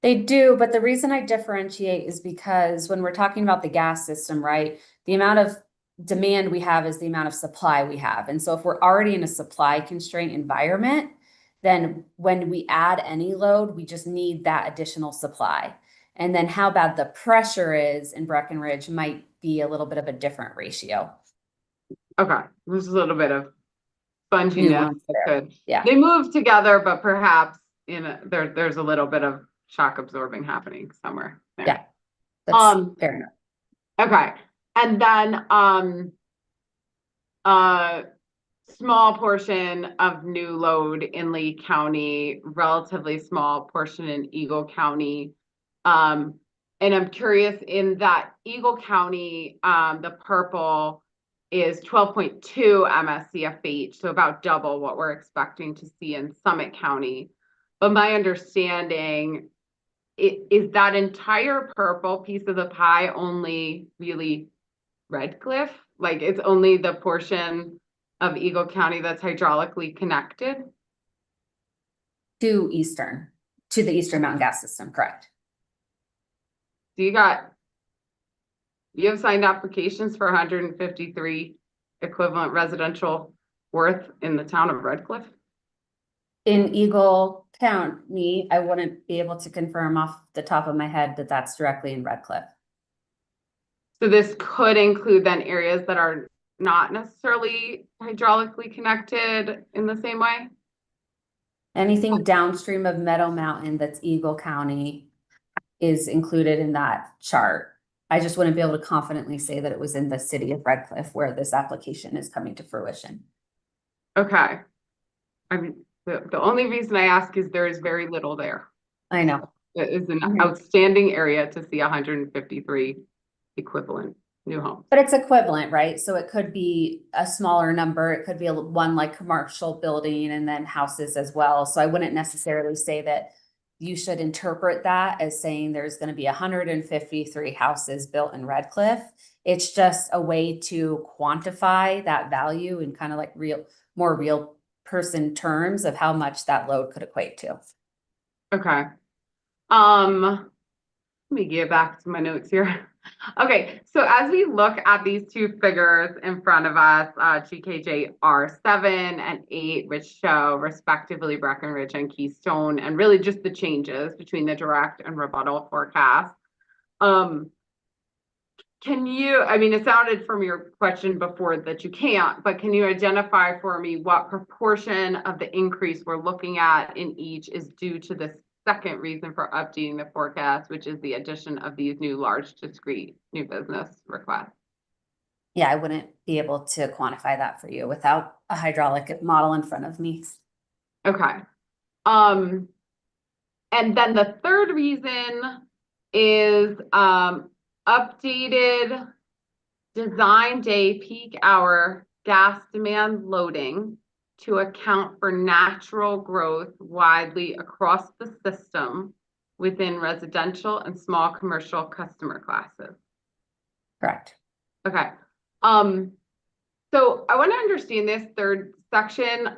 They do, but the reason I differentiate is because when we're talking about the gas system, right? The amount of demand we have is the amount of supply we have. And so if we're already in a supply constraint environment, then when we add any load, we just need that additional supply. And then how bad the pressure is in Breckenridge might be a little bit of a different ratio. Okay, there's a little bit of sponginess. Nuance there. Good. Yeah. They move together, but perhaps there's a little bit of shock absorbing happening somewhere there. Yeah. That's fair enough. Okay. And then small portion of new load in Lee County, relatively small portion in Eagle County. And I'm curious, in that Eagle County, the purple is 12.2 MSCFH, so about double what we're expecting to see in Summit County. But my understanding is that entire purple piece of the pie only really Red Cliff? Like it's only the portion of Eagle County that's hydraulically connected? To the Eastern Mountain Gas System, correct. So you have signed applications for 153 equivalent residential worth in the town of Red Cliff? In Eagle County, I wouldn't be able to confirm off the top of my head that that's directly in Red Cliff. So this could include then areas that are not necessarily hydraulically connected in the same way? Anything downstream of Meadow Mountain that's Eagle County is included in that chart. I just wouldn't be able to confidently say that it was in the city of Red Cliff where this application is coming to fruition. Okay. I mean, the only reason I ask is there is very little there. I know. It is an outstanding area to see 153 equivalent new homes. But it's equivalent, right? So it could be a smaller number. It could be one like commercial building and then houses as well. So I wouldn't necessarily say that you should interpret that as saying there's going to be 153 houses built in Red Cliff. It's just a way to quantify that value in kind of like more real person terms of how much that load could equate to. Okay. Let me get back to my notes here. Okay, so as we look at these two figures in front of us, GKJ R7 and 8, which show respectively Breckenridge and Keystone, and really just the changes between the direct and rebuttal forecast. Can you, I mean, it sounded from your question before that you can't, but can you identify for me what proportion of the increase we're looking at in each is due to the second reason for updating the forecast, which is the addition of these new large discrete new business requests? Yeah, I wouldn't be able to quantify that for you without a hydraulic model in front of me. Okay. And then the third reason is updated design day peak hour gas demand loading to account for natural growth widely across the system within residential and small commercial customer classes. Correct. Okay. So I want to understand this third section.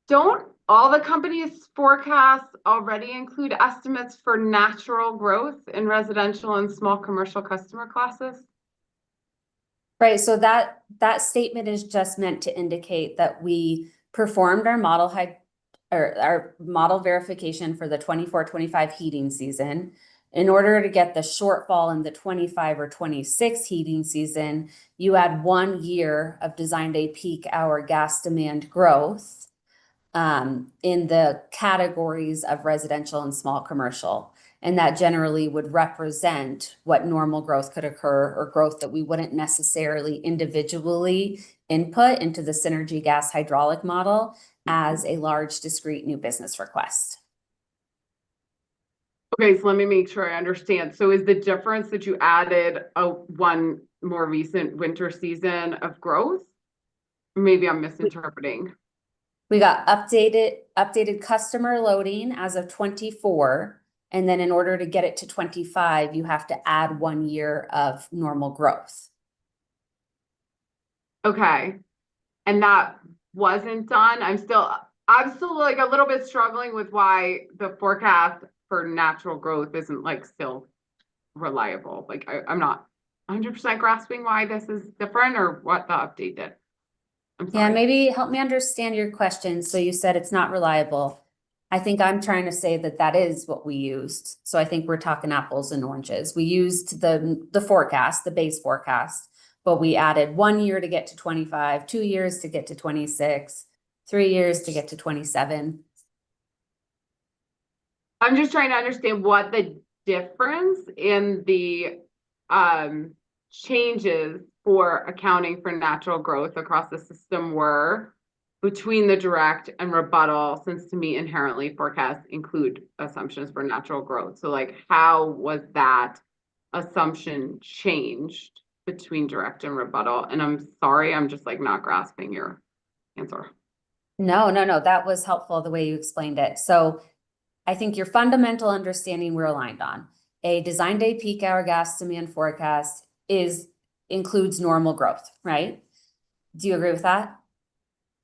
Don't all the companies' forecasts already include estimates for natural growth in residential and small commercial customer classes? Right, so that statement is just meant to indicate that we performed our model our model verification for the 24-25 heating season. In order to get the shortfall in the 25 or 26 heating season, you add 1 year of design day peak hour gas demand growth in the categories of residential and small commercial. And that generally would represent what normal growth could occur, or growth that we wouldn't necessarily individually input into the Synergy gas hydraulic model as a large discrete new business request. Okay, so let me make sure I understand. So is the difference that you added one more recent winter season of growth? Maybe I'm misinterpreting. We got updated customer loading as of 24. And then in order to get it to 25, you have to add 1 year of normal growth. Okay. And that wasn't done. I'm still like a little bit struggling with why the forecast for natural growth isn't like still reliable. Like I'm not 100% grasping why this is different or what the update did. I'm sorry. Yeah, maybe help me understand your question. So you said it's not reliable. I think I'm trying to say that that is what we used. So I think we're talking apples and oranges. We used the forecast, the base forecast, but we added 1 year to get to 25, 2 years to get to 26, 3 years to get to 27. I'm just trying to understand what the difference in the changes for accounting for natural growth across the system were between the direct and rebuttal, since to me inherently forecasts include assumptions for natural growth. So like how was that assumption changed between direct and rebuttal? And I'm sorry, I'm just like not grasping your answer. No, that was helpful the way you explained it. So I think your fundamental understanding we're aligned on. A design day peak hour gas demand forecast includes normal growth, right? Do you agree with that?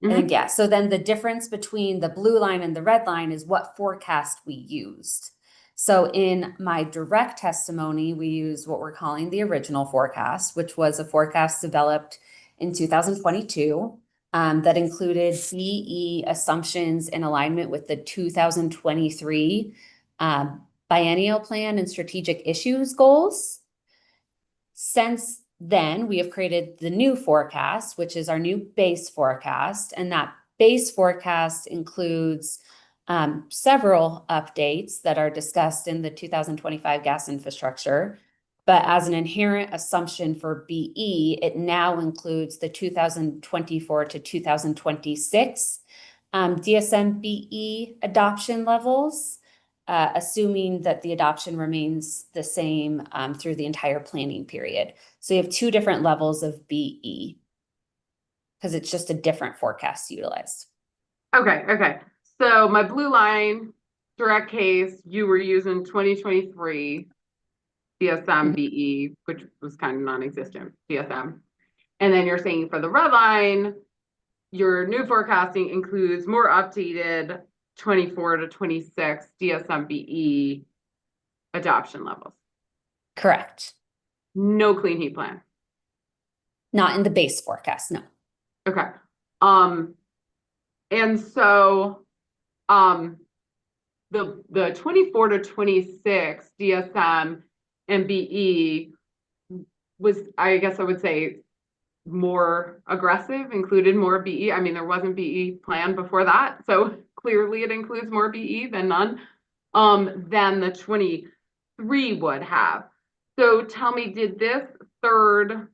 I think, yeah. So then the difference between the blue line and the red line is what forecast we used. So in my direct testimony, we used what we're calling the original forecast, which was a forecast developed in 2022 that included CE assumptions in alignment with the 2023 biennial plan and strategic issues goals. Since then, we have created the new forecast, which is our new base forecast. And that base forecast includes several updates that are discussed in the 2025 gas infrastructure. But as an inherent assumption for BE, it now includes the 2024 to 2026 DSM BE adoption levels, assuming that the adoption remains the same through the entire planning period. So you have two different levels of BE because it's just a different forecast utilized. Okay. So my blue line, direct case, you were using 2023 DSM BE, which was kind of non-existent DSM. And then you're saying for the red line, your new forecasting includes more updated 24 to 26 DSMBE adoption levels. Correct. No clean heat plan. Not in the base forecast, no. Okay. And so, the 24 to 26 DSM and BE was, I guess I would say, more aggressive, included more BE. I mean, there wasn't BE planned before that, so clearly it includes more BE than none, than the 23 would have. So tell me, did this third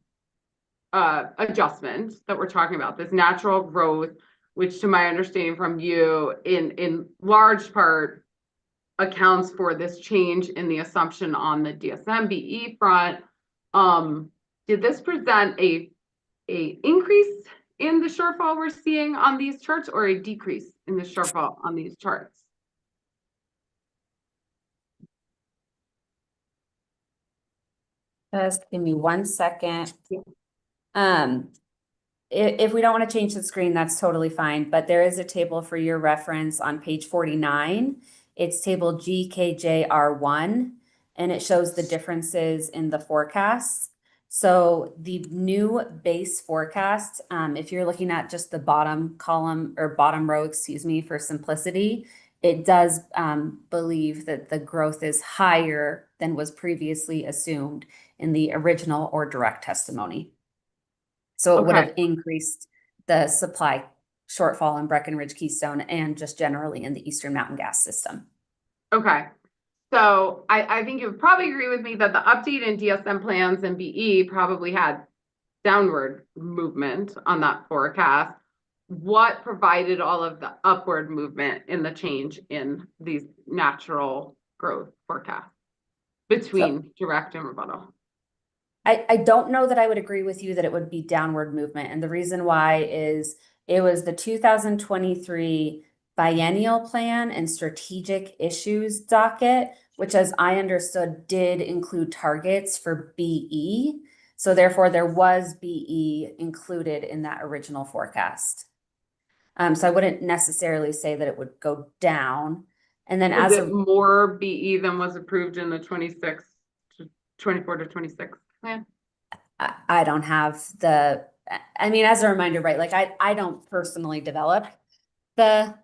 adjustment that we're talking about, this natural growth, which to my understanding from you in large part accounts for this change in the assumption on the DSM-BE front, did this present a increase in the shortfall we're seeing on these charts or a decrease in the shortfall on these charts? Just give me 1 second. If we don't want to change the screen, that's totally fine, but there is a table for your reference on page 49. It's table GKJR1, and it shows the differences in the forecasts. So the new base forecast, if you're looking at just the bottom column or bottom row, excuse me, for simplicity, it does believe that the growth is higher than was previously assumed in the original or direct testimony. So it would have increased the supply shortfall in Breckenridge Keystone and just generally in the Eastern Mountain Gas system. Okay. So I think you would probably agree with me that the update in DSM plans and BE probably had downward movement on that forecast. What provided all of the upward movement in the change in these natural growth forecasts between direct and rebuttal? I don't know that I would agree with you that it would be downward movement. And the reason why is it was the 2023 biennial plan and strategic issues docket, which as I understood did include targets for BE. So therefore there was BE included in that original forecast. So I wouldn't necessarily say that it would go down. And then Is it more BE than was approved in the 24 to 26 plan? I don't have the, I mean, as a reminder, right? Like I don't personally develop the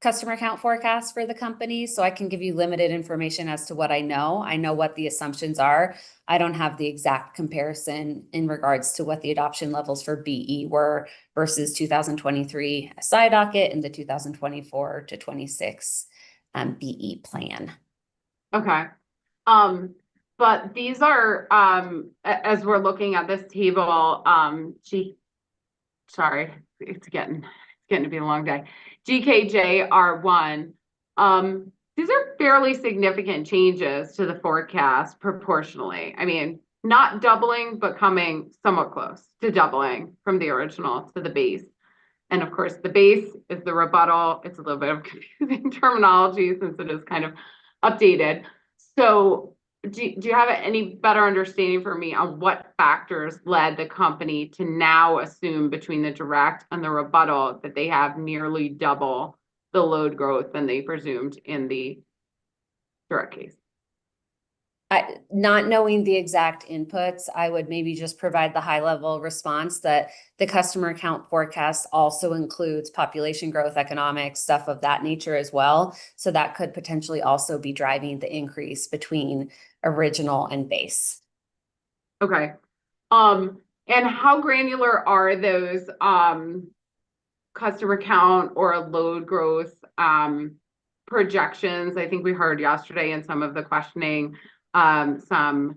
customer account forecast for the company, so I can give you limited information as to what I know. I know what the assumptions are. I don't have the exact comparison in regards to what the adoption levels for BE were versus 2023 SI docket and the 2024 to 26 BE plan. Okay. But these are, as we're looking at this table, sorry, it's getting to be a long day. GKJR1, these are fairly significant changes to the forecast proportionally. I mean, not doubling, but coming somewhat close to doubling from the original to the base. And of course, the base is the rebuttal. It's a little bit of confusing terminology since it is kind of updated. So do you have any better understanding for me on what factors led the company to now assume between the direct and the rebuttal that they have nearly double the load growth than they presumed in the direct case? Not knowing the exact inputs, I would maybe just provide the high level response that the customer account forecast also includes population growth, economics, stuff of that nature as well. So that could potentially also be driving the increase between original and base. Okay. And how granular are those customer count or load growth projections? I think we heard yesterday in some of the questioning some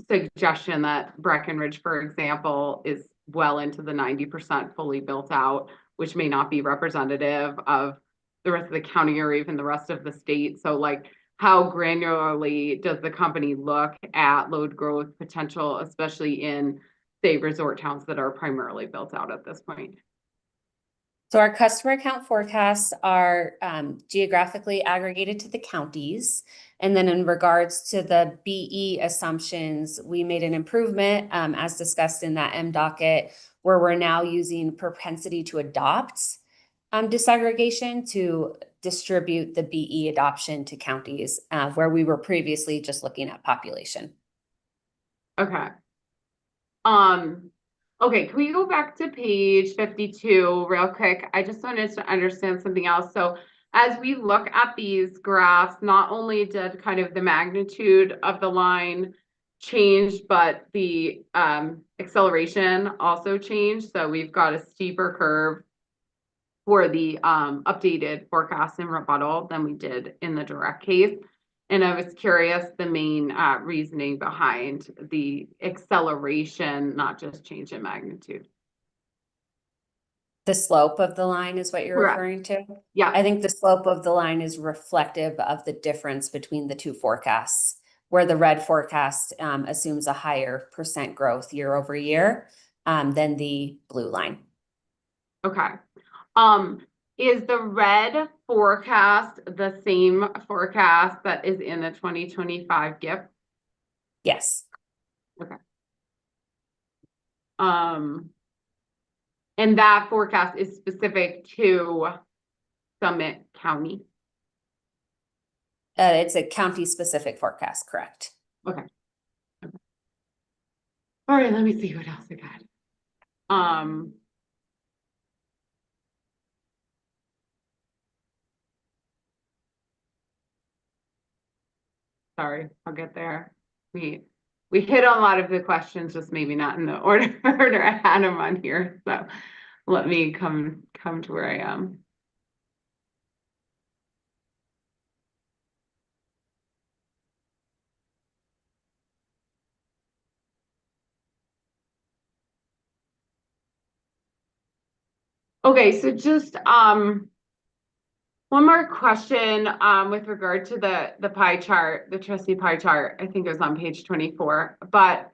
suggestion that Breckenridge, for example, is well into the 90% fully built out, which may not be representative of the rest of the county or even the rest of the state. So like, how granularly does the company look at load growth potential, especially in, say, resort towns that are primarily built out at this point? So our customer account forecasts are geographically aggregated to the counties. And then in regards to the BE assumptions, we made an improvement as discussed in that M docket, where we're now using propensity to adopt disaggregation to distribute the BE adoption to counties, where we were previously just looking at population. Okay. Okay, can we go back to page 52 real quick? I just wanted to understand something else. So as we look at these graphs, not only did kind of the magnitude of the line change, but the acceleration also changed. So we've got a steeper curve for the updated forecast and rebuttal than we did in the direct case. And I was curious the main reasoning behind the acceleration, not just change in magnitude. The slope of the line is what you're Correct. referring to? Yeah. I think the slope of the line is reflective of the difference between the two forecasts, where the red forecast assumes a higher % growth year over year than the blue line. Okay. Is the red forecast the same forecast that is in the 2025 GIF? Yes. And that forecast is specific to Summit County. It's a county-specific forecast, correct? Okay. All right, let me see what else I got. Sorry, I'll get there. We hit on a lot of the questions, just maybe not in the order I had them on here. So let me come to where I am. Okay, so just one more question with regard to the pie chart, the trustee pie chart. I think it was on page 24. But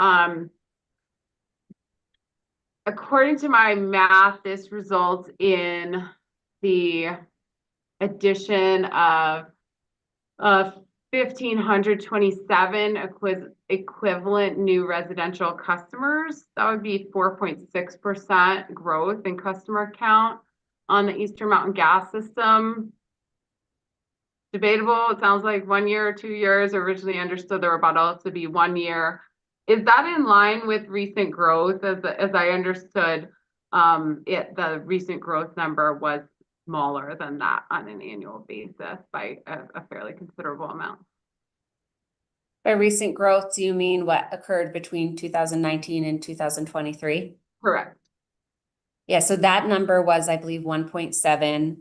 according to my math, this results in the addition of 1,527 equivalent new residential customers. That would be 4.6% growth in customer count on the Eastern Mountain Gas System. Debatable. It sounds like 1 year or 2 years. Originally understood the rebuttal to be 1 year. Is that in line with recent growth? As I understood, the recent growth number was smaller than that on an annual basis by a fairly considerable amount. By recent growth, do you mean what occurred between 2019 and 2023? Correct. Yeah, so that number was, I believe, 1.7.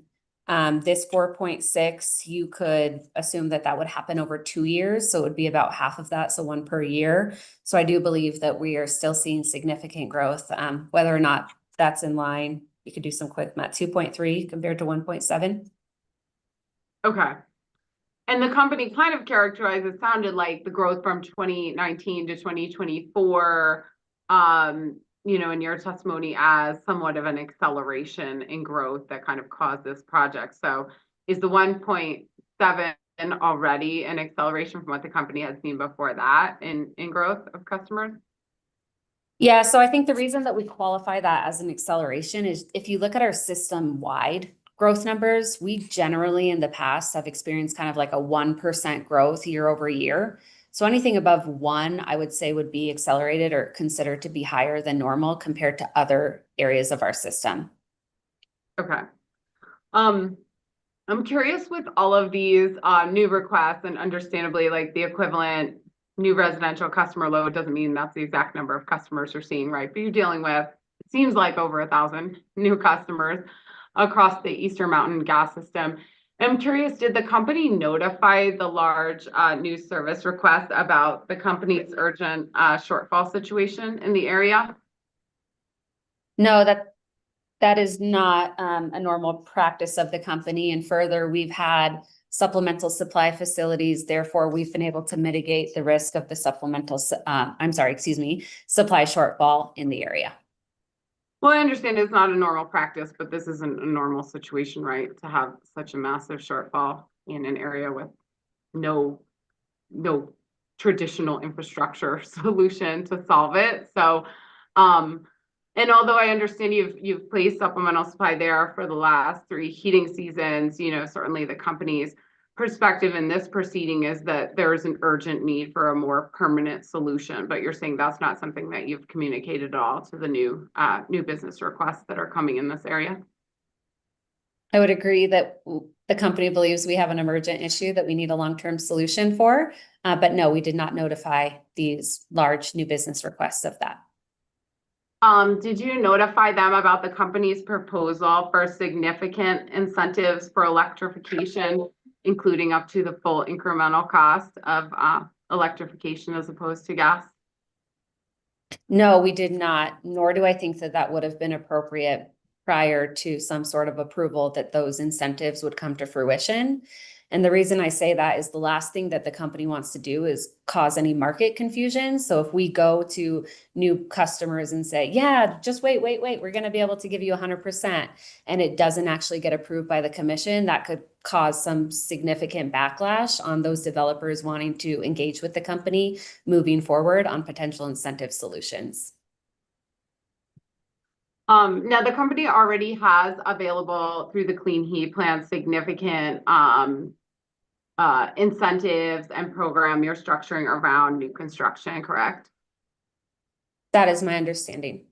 This 4.6, you could assume that that would happen over 2 years. So it would be about half of that, so 1 per year. So I do believe that we are still seeing significant growth. Whether or not that's in line, you could do some quick math, 2.3 compared to 1.7. Okay. And the company kind of characterized, it sounded like the growth from 2019 to 2024, you know, in your testimony as somewhat of an acceleration in growth that kind of caused this project. So is the 1.7 already an acceleration from what the company had seen before that in growth of customers? Yeah, so I think the reason that we qualify that as an acceleration is if you look at our system-wide growth numbers, we generally in the past have experienced kind of like a 1% growth year over year. So anything above 1, I would say would be accelerated or considered to be higher than normal compared to other areas of our system. Okay. I'm curious with all of these new requests, and understandably, like the equivalent new residential customer load doesn't mean that's the exact number of customers you're seeing, right? But you're dealing with, it seems like over 1,000 new customers across the Eastern Mountain Gas System. I'm curious, did the company notify the large new service request about the company's urgent shortfall situation in the area? No, that is not a normal practice of the company. And further, we've had supplemental supply facilities. Therefore, we've been able to mitigate the risk of the supply shortfall in the area. Well, I understand it's not a normal practice, but this isn't a normal situation, right? To have such a massive shortfall in an area with no traditional infrastructure solution to solve it. So, And although I understand you've placed supplemental supply there for the last 3 heating seasons, certainly the company's perspective in this proceeding is that there is an urgent need for a more permanent solution, but you're saying that's not something that you've communicated at all to the new business requests that are coming in this area? I would agree that the company believes we have an emergent issue that we need a long-term solution for. But no, we did not notify these large new business requests of that. Did you notify them about the company's proposal for significant incentives for electrification, including up to the full incremental cost of electrification as opposed to gas? No, we did not, nor do I think that that would have been appropriate prior to some sort of approval that those incentives would come to fruition. And the reason I say that is the last thing that the company wants to do is cause any market confusion. So if we go to new customers and say, yeah, just wait, we're going to be able to give you 100%, and it doesn't actually get approved by the commission, that could cause some significant backlash on those developers wanting to engage with the company moving forward on potential incentive solutions. Now the company already has available through the Clean Heat Plan significant incentives and program you're structuring around new construction, correct? That is my understanding.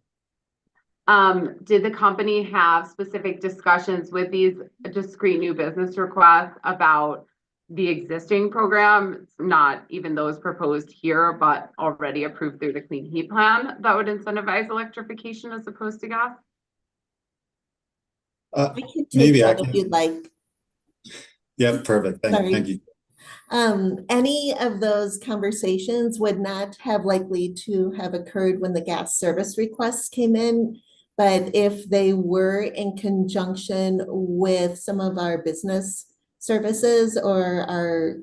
Did the company have specific discussions with these discrete new business requests about the existing program, not even those proposed here, but already approved through the Clean Heat Plan that would incentivize electrification as opposed to gas? I can take Maybe I that if can. you'd like. Yeah, perfect. Thank you. Any of those conversations would not have likely to have occurred when the gas service requests came in. But if they were in conjunction with some of our business services or our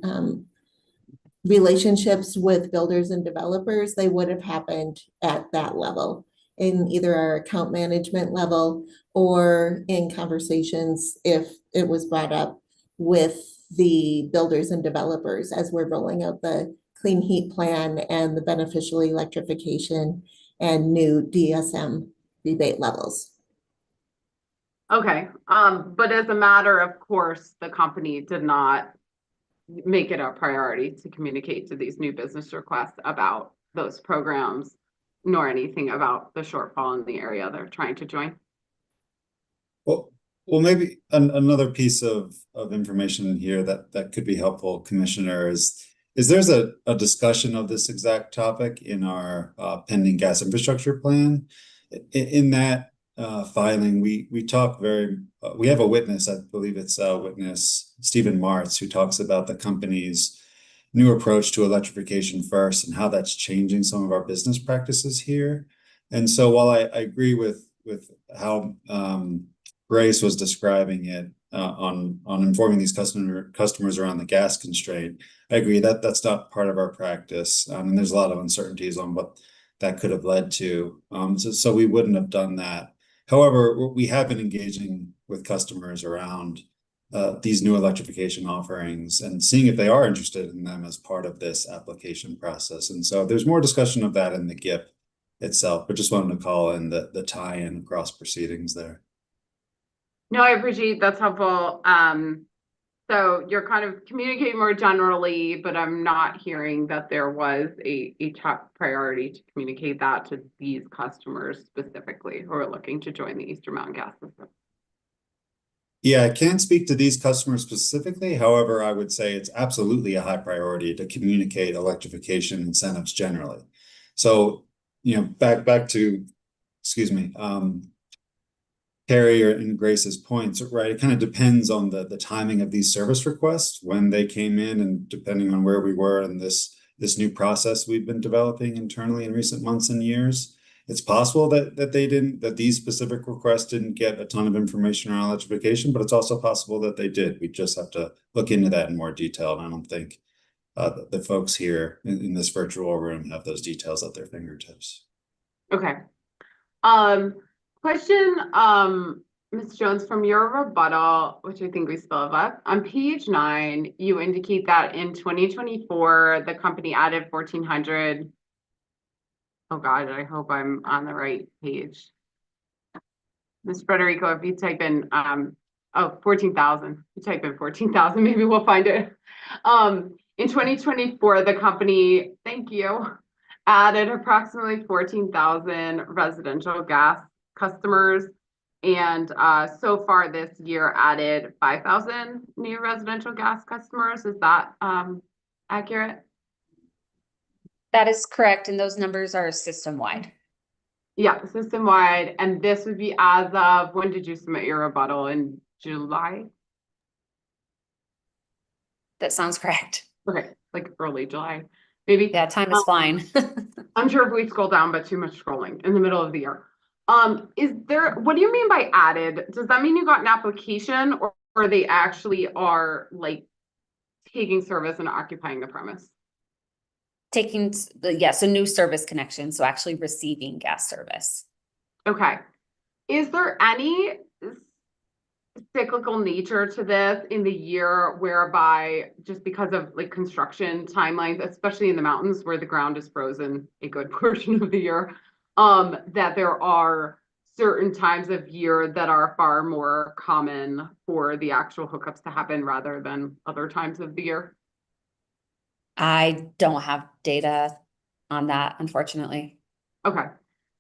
relationships with builders and developers, they would have happened at that level, in either our account management level or in conversations if it was brought up with the builders and developers as we're rolling out the Clean Heat Plan and the beneficial electrification and new DSM rebate levels. Okay, but as a matter of course, the company did not make it a priority to communicate to these new business requests about those programs, nor anything about the shortfall in the area they're trying to join. Well, maybe another piece of information in here that could be helpful, Commissioner, is there's a discussion of this exact topic in our pending gas infrastructure plan. In that filing, we talk we have a witness, I believe it's witness Stephen Martz, who talks about the company's new approach to electrification first and how that's changing some of our business practices here. And so while I agree with how Grace was describing it on informing these customers around the gas constraint, I agree that that's not part of our practice. And there's a lot of uncertainties on what that could have led to. So we wouldn't have done that. However, we have been engaging with customers around these new electrification offerings and seeing if they are interested in them as part of this application process. And so there's more discussion of that in the GIP itself, but just wanted to call in the tie-in across proceedings there. No, I appreciate that's helpful. So you're kind of communicating more generally, but I'm not hearing that there was a top priority to communicate that to these customers specifically who are looking to join the Eastern Mountain Gas System. Yeah, I can't speak to these customers specifically. However, I would say it's absolutely a high priority to communicate electrification incentives generally. So, back to, excuse me, Carrie and Grace's points, right? It kind of depends on the timing of these service requests, when they came in, and depending on where we were in this new process we've been developing internally in recent months and years. It's possible that these specific requests didn't get a ton of information around electrification, but it's also possible that they did. We just have to look into that in more detail. And I don't think the folks here in this virtual room have those details at their fingertips. Okay. Question, Ms. Jones, from your rebuttal, which I think we still have up, on page 9, you indicate that in 2024, the company added 1,400. Oh God, I hope I'm on the right page. Ms. Frederico, if you type in, 14,000, you type in 14,000, maybe we'll find it. In 2024, the company, thank you, added approximately 14,000 residential gas customers. And so far this year added 5,000 new residential gas customers. Is that accurate? That is correct, and those numbers are system-wide. Yeah, system-wide. And this would be as of, when did you submit your rebuttal? In July? That sounds correct. Okay, like early July, maybe. Yeah, time is flying. I'm sure if we scroll down, but too much scrolling in the middle of the year. Is there, what do you mean by added? Does that mean you got an application, or they actually are like taking service and occupying the premise? Taking, yes, a new service connection, so actually receiving gas service. Okay. Is there any cyclical nature to this in the year whereby, just because of like construction timelines, especially in the mountains where the ground is frozen a good portion of the year, that there are certain times of year that are far more common for the actual hookups to happen rather than other times of the year? I don't have data on that, unfortunately. Okay,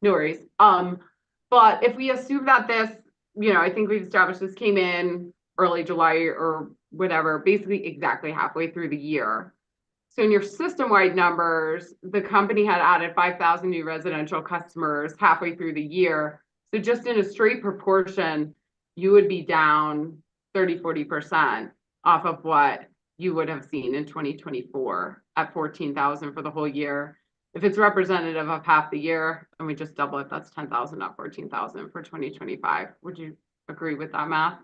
no worries. But if we assume that this, I think we've established this came in early July or whatever, basically exactly halfway through the year. So in your system-wide numbers, the company had added 5,000 new residential customers halfway through the year. So just in a straight proportion, you would be down 30–40% off of what you would have seen in 2024 at 14,000 for the whole year. If it's representative of half the year and we just double it, that's 10,000, not 14,000 for 2025. Would you agree with that math?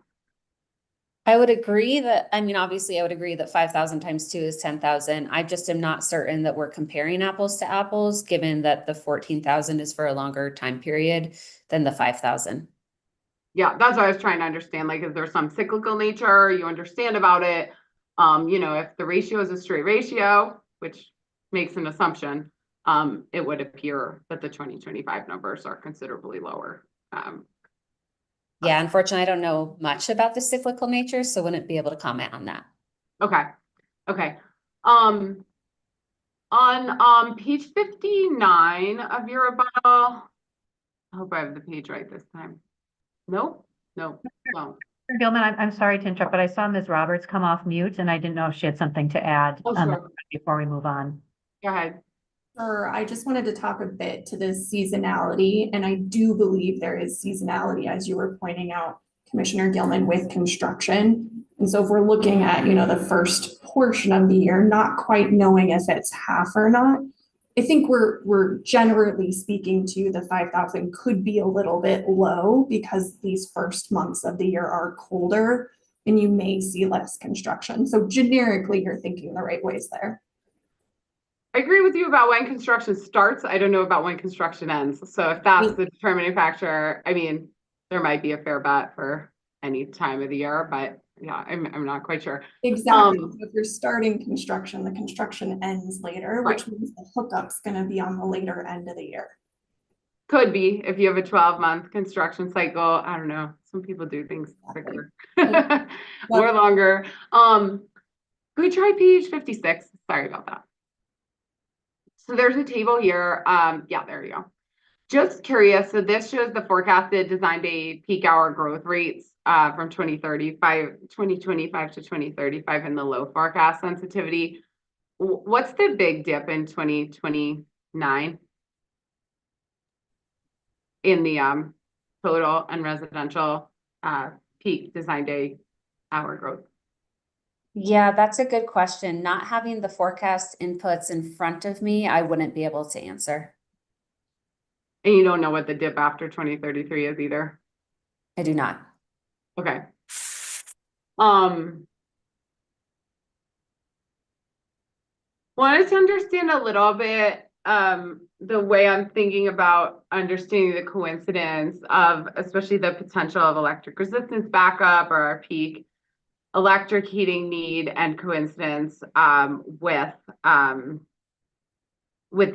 I would agree that, obviously I would agree that 5,000 times 2 is 10,000. I just am not certain that we're comparing apples to apples, given that the 14,000 is for a longer time period than the 5,000. Yeah, that's what I was trying to understand. Like, is there some cyclical nature you understand about it? If the ratio is a straight ratio, which makes an assumption, it would appear that the 2025 numbers are considerably lower. Yeah, unfortunately, I don't know much about the cyclical nature, so wouldn't be able to comment on that. Okay. On page 59 of your rebuttal, I hope I have the page right this time. Nope. Well, Gilman, I'm sorry to interrupt, but I saw Ms. Roberts come off mute and I didn't know if she had something to add sure. before we move on. Go ahead. Sure, I just wanted to talk a bit to the seasonality, and I do believe there is seasonality, as you were pointing out, Commissioner Gilman, with construction. And so if we're looking at, the first portion of the year, not quite knowing if it's half or not, I think we're generally speaking to the 5,000 could be a little bit low because these first months of the year are colder and you may see less construction. So generically, you're thinking the right ways there. I agree with you about when construction starts. I don't know about when construction ends. So if that's the determining factor, there might be a fair bet for any time of the year, but yeah, I'm not quite sure. Exactly. So if you're starting construction, the construction ends later, Right. which means the hookup's going to be on the later end of the year. Could be if you have a 12-month construction cycle. I don't know. Some people do things quicker or longer. Could we try page 56? Sorry about that. So there's a table here. Yeah, there you go. Just curious. So this shows the forecasted design day peak hour growth rates from 2025 to 2035 in the low forecast sensitivity. What's the big dip in 2029 in the total and residential peak design day hour growth? Yeah, that's a good question. Not having the forecast inputs in front of me, I wouldn't be able to answer. And you don't know what the dip after 2033 is either? I do not. Okay. Wanted to understand a little bit the way I'm thinking about understanding the coincidence of especially the potential of electric resistance backup or our peak electric heating need and coincidence with the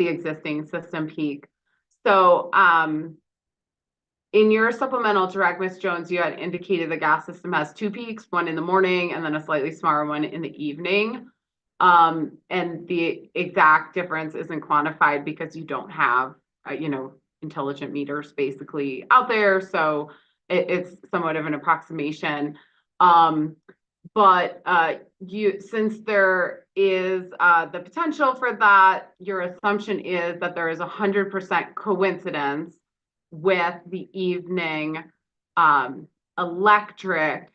existing system peak. So in your supplemental direct, Ms. Jones, you had indicated the gas system has two peaks, one in the morning and then a slightly smaller one in the evening. And the exact difference isn't quantified because you don't have, intelligent meters basically out there. So it's somewhat of an approximation. But since there is the potential for that, your assumption is that there is 100% coincidence with the evening electric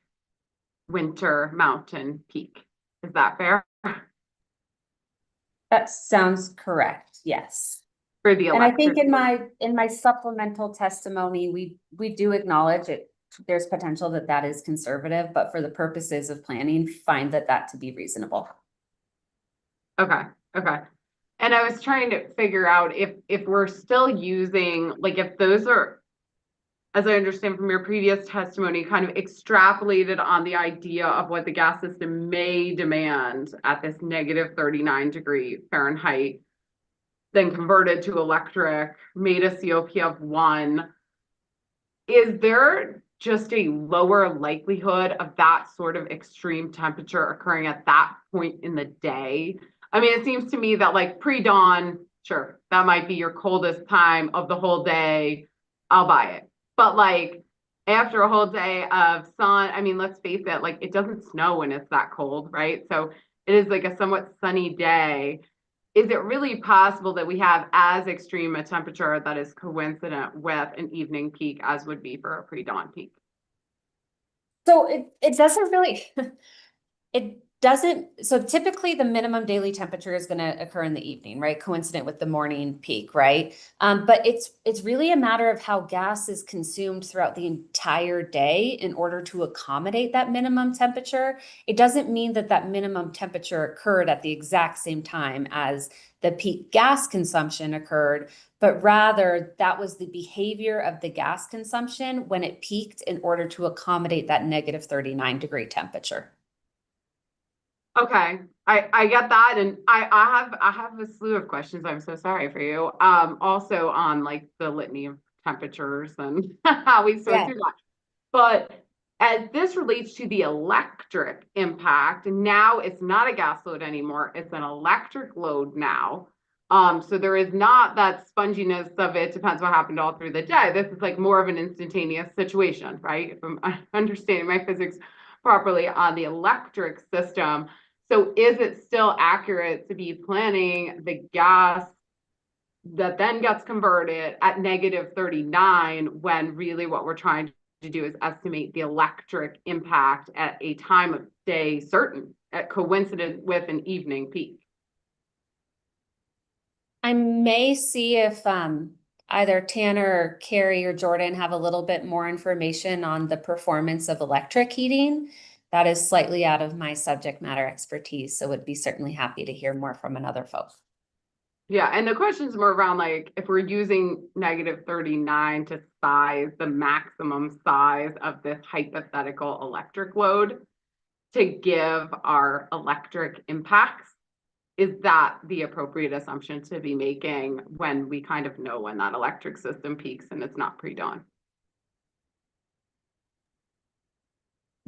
winter mountain peak. Is that fair? That sounds correct, yes. For the And I think electric. in my supplemental testimony, we do acknowledge it. There's potential that that is conservative, but for the purposes of planning, find that to be reasonable. Okay. And I was trying to figure out if we're still using, like, if those are, as I understand from your previous testimony, kind of extrapolated on the idea of what the gas system may demand at this -39°F, then converted to electric, made a COP of 1. Is there just a lower likelihood of that sort of extreme temperature occurring at that point in the day? I mean, it seems to me that like pre-dawn, sure, that might be your coldest time of the whole day. I'll buy it. But like after a whole day of sun, I mean, let's face it, like it doesn't snow when it's that cold, right? So it is like a somewhat sunny day. Is it really possible that we have as extreme a temperature that is coincident with an evening peak as would be for a pre-dawn peak? So it doesn't really, it doesn't, so typically the minimum daily temperature is going to occur in the evening, right? Coincident with the morning peak, right? But it's really a matter of how gas is consumed throughout the entire day in order to accommodate that minimum temperature. It doesn't mean that minimum temperature occurred at the exact same time as the peak gas consumption occurred, but rather that was the behavior of the gas consumption when it peaked in order to accommodate that -39° temperature. Okay, I get that, and I have a slew of questions. I'm so sorry for you. Also on like the litany of temperatures and how we sort through that. But as this relates to the electric impact, now it's not a gas load anymore, it's an electric load now. So there is not that sponginess of it depends what happened all through the day. This is like more of an instantaneous situation, right? If I'm understanding my physics properly on the electric system. So is it still accurate to be planning the gas that then gets converted at -39 when really what we're trying to do is estimate the electric impact at a time of day certain, at coincident with an evening peak? I may see if either Tanner or Carrie or Jordan have a little bit more information on the performance of electric heating. That is slightly out of my subject matter expertise, so would be certainly happy to hear more from another folk. Yeah, and the question is more around like if we're using -39 to size the maximum size of this hypothetical electric load to give our electric impacts, is that the appropriate assumption to be making when we kind of know when that electric system peaks and it's not pre-dawn?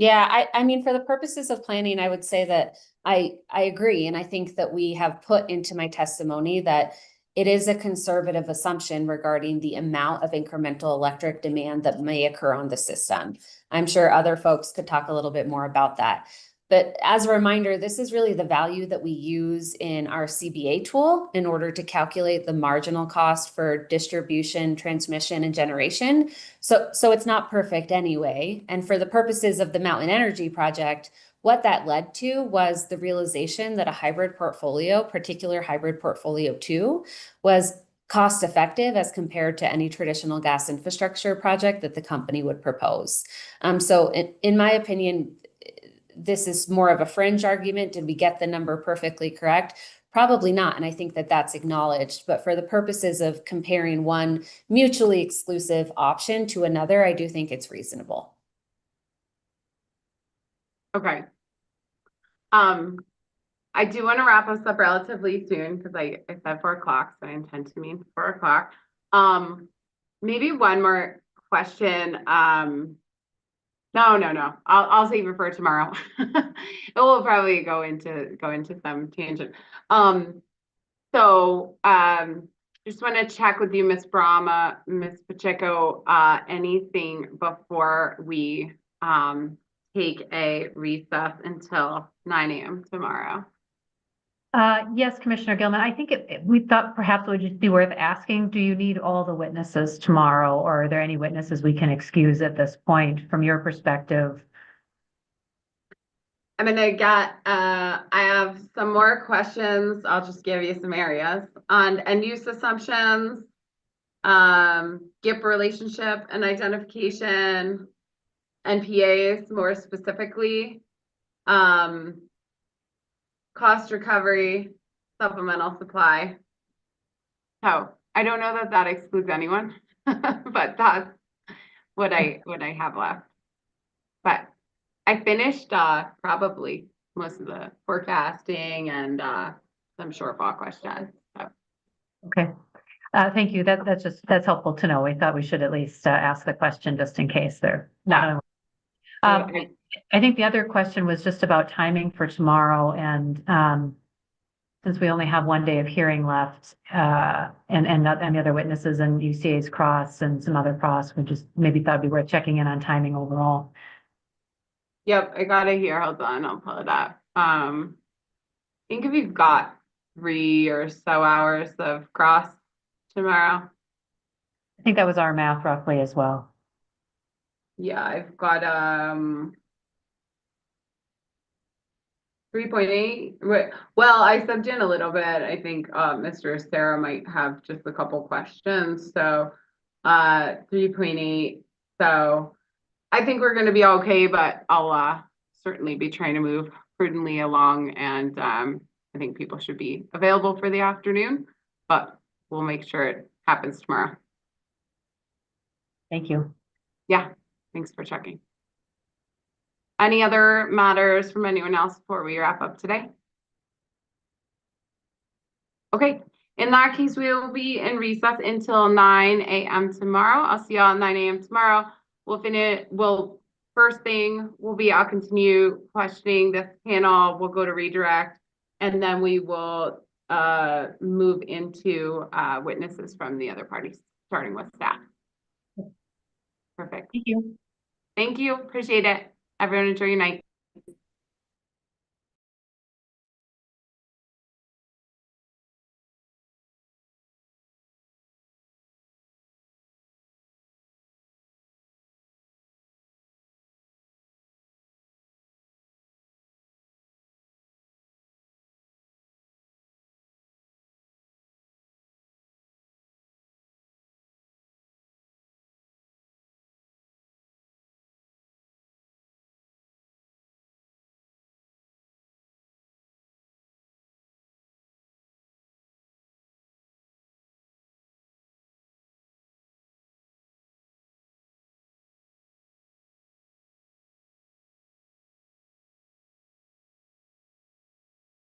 Yeah, I mean, for the purposes of planning, I would say that I agree. And I think that we have put into my testimony that it is a conservative assumption regarding the amount of incremental electric demand that may occur on the system. I'm sure other folks could talk a little bit more about that. But as a reminder, this is really the value that we use in our CBA tool in order to calculate the marginal cost for distribution, transmission, and generation. So it's not perfect anyway. And for the purposes of the Mountain Energy Project, what that led to was the realization that a hybrid portfolio, particular hybrid portfolio 2, was cost effective as compared to any traditional gas infrastructure project that the company would propose. So in my opinion, this is more of a fringe argument. Did we get the number perfectly correct? Probably not. And I think that that's acknowledged. But for the purposes of comparing one mutually exclusive option to another, I do think it's reasonable. Okay. I do want to wrap us up relatively soon because I said 4 o'clock, so I intend to mean 4 o'clock. Maybe one more question. No. I'll save it for tomorrow. It will probably go into some tangent. Just want to check with you, Ms. Brahma, Ms. Pacheco, anything before we take a recess until 9 a.m. tomorrow? Yes, Commissioner Gilman, I think we thought perhaps it would just be worth asking, do you need all the witnesses tomorrow, or are there any witnesses we can excuse at this point from your perspective? I'm gonna get, I have some more questions. I'll just give you some areas on end use assumptions, GIP relationship and identification, NPAs more specifically, cost recovery, supplemental supply. So I don't know that excludes anyone, but that's what I have left. But I finished probably most of the forecasting and some shortfall questions. So. Okay. Thank you. That's helpful to know. We thought we should at least ask the question just in case they're not. I think the other question was just about timing for tomorrow, and since we only have one day of hearing left, and the other witnesses and UCA's cross and some other cross, we just maybe thought it'd be worth checking in on timing overall. Yep, I got it here. Hold on, I'll pull it up. I think if you've got 3 or so hours of cross tomorrow. I think that was our math roughly as well. Yeah, I've got 3.8. Well, I subbed in a little bit. I think Mr. Sarah might have just a couple questions. So 3.8. So I think we're going to be okay, but I'll certainly be trying to move prudently along, and I think people should be available for the afternoon, but we'll make sure it happens tomorrow. Thank you. Yeah, thanks for checking. Any other matters from anyone else before we wrap up today? Okay, in that case, we will be in recess until 9 a.m. tomorrow. I'll see y'all at 9 a.m. tomorrow. First thing will be, I'll continue questioning this panel. We'll go to redirect, and then we will move into witnesses from the other parties, starting with staff. Perfect. Thank you. Thank you. Appreciate it. Everyone enjoy your night.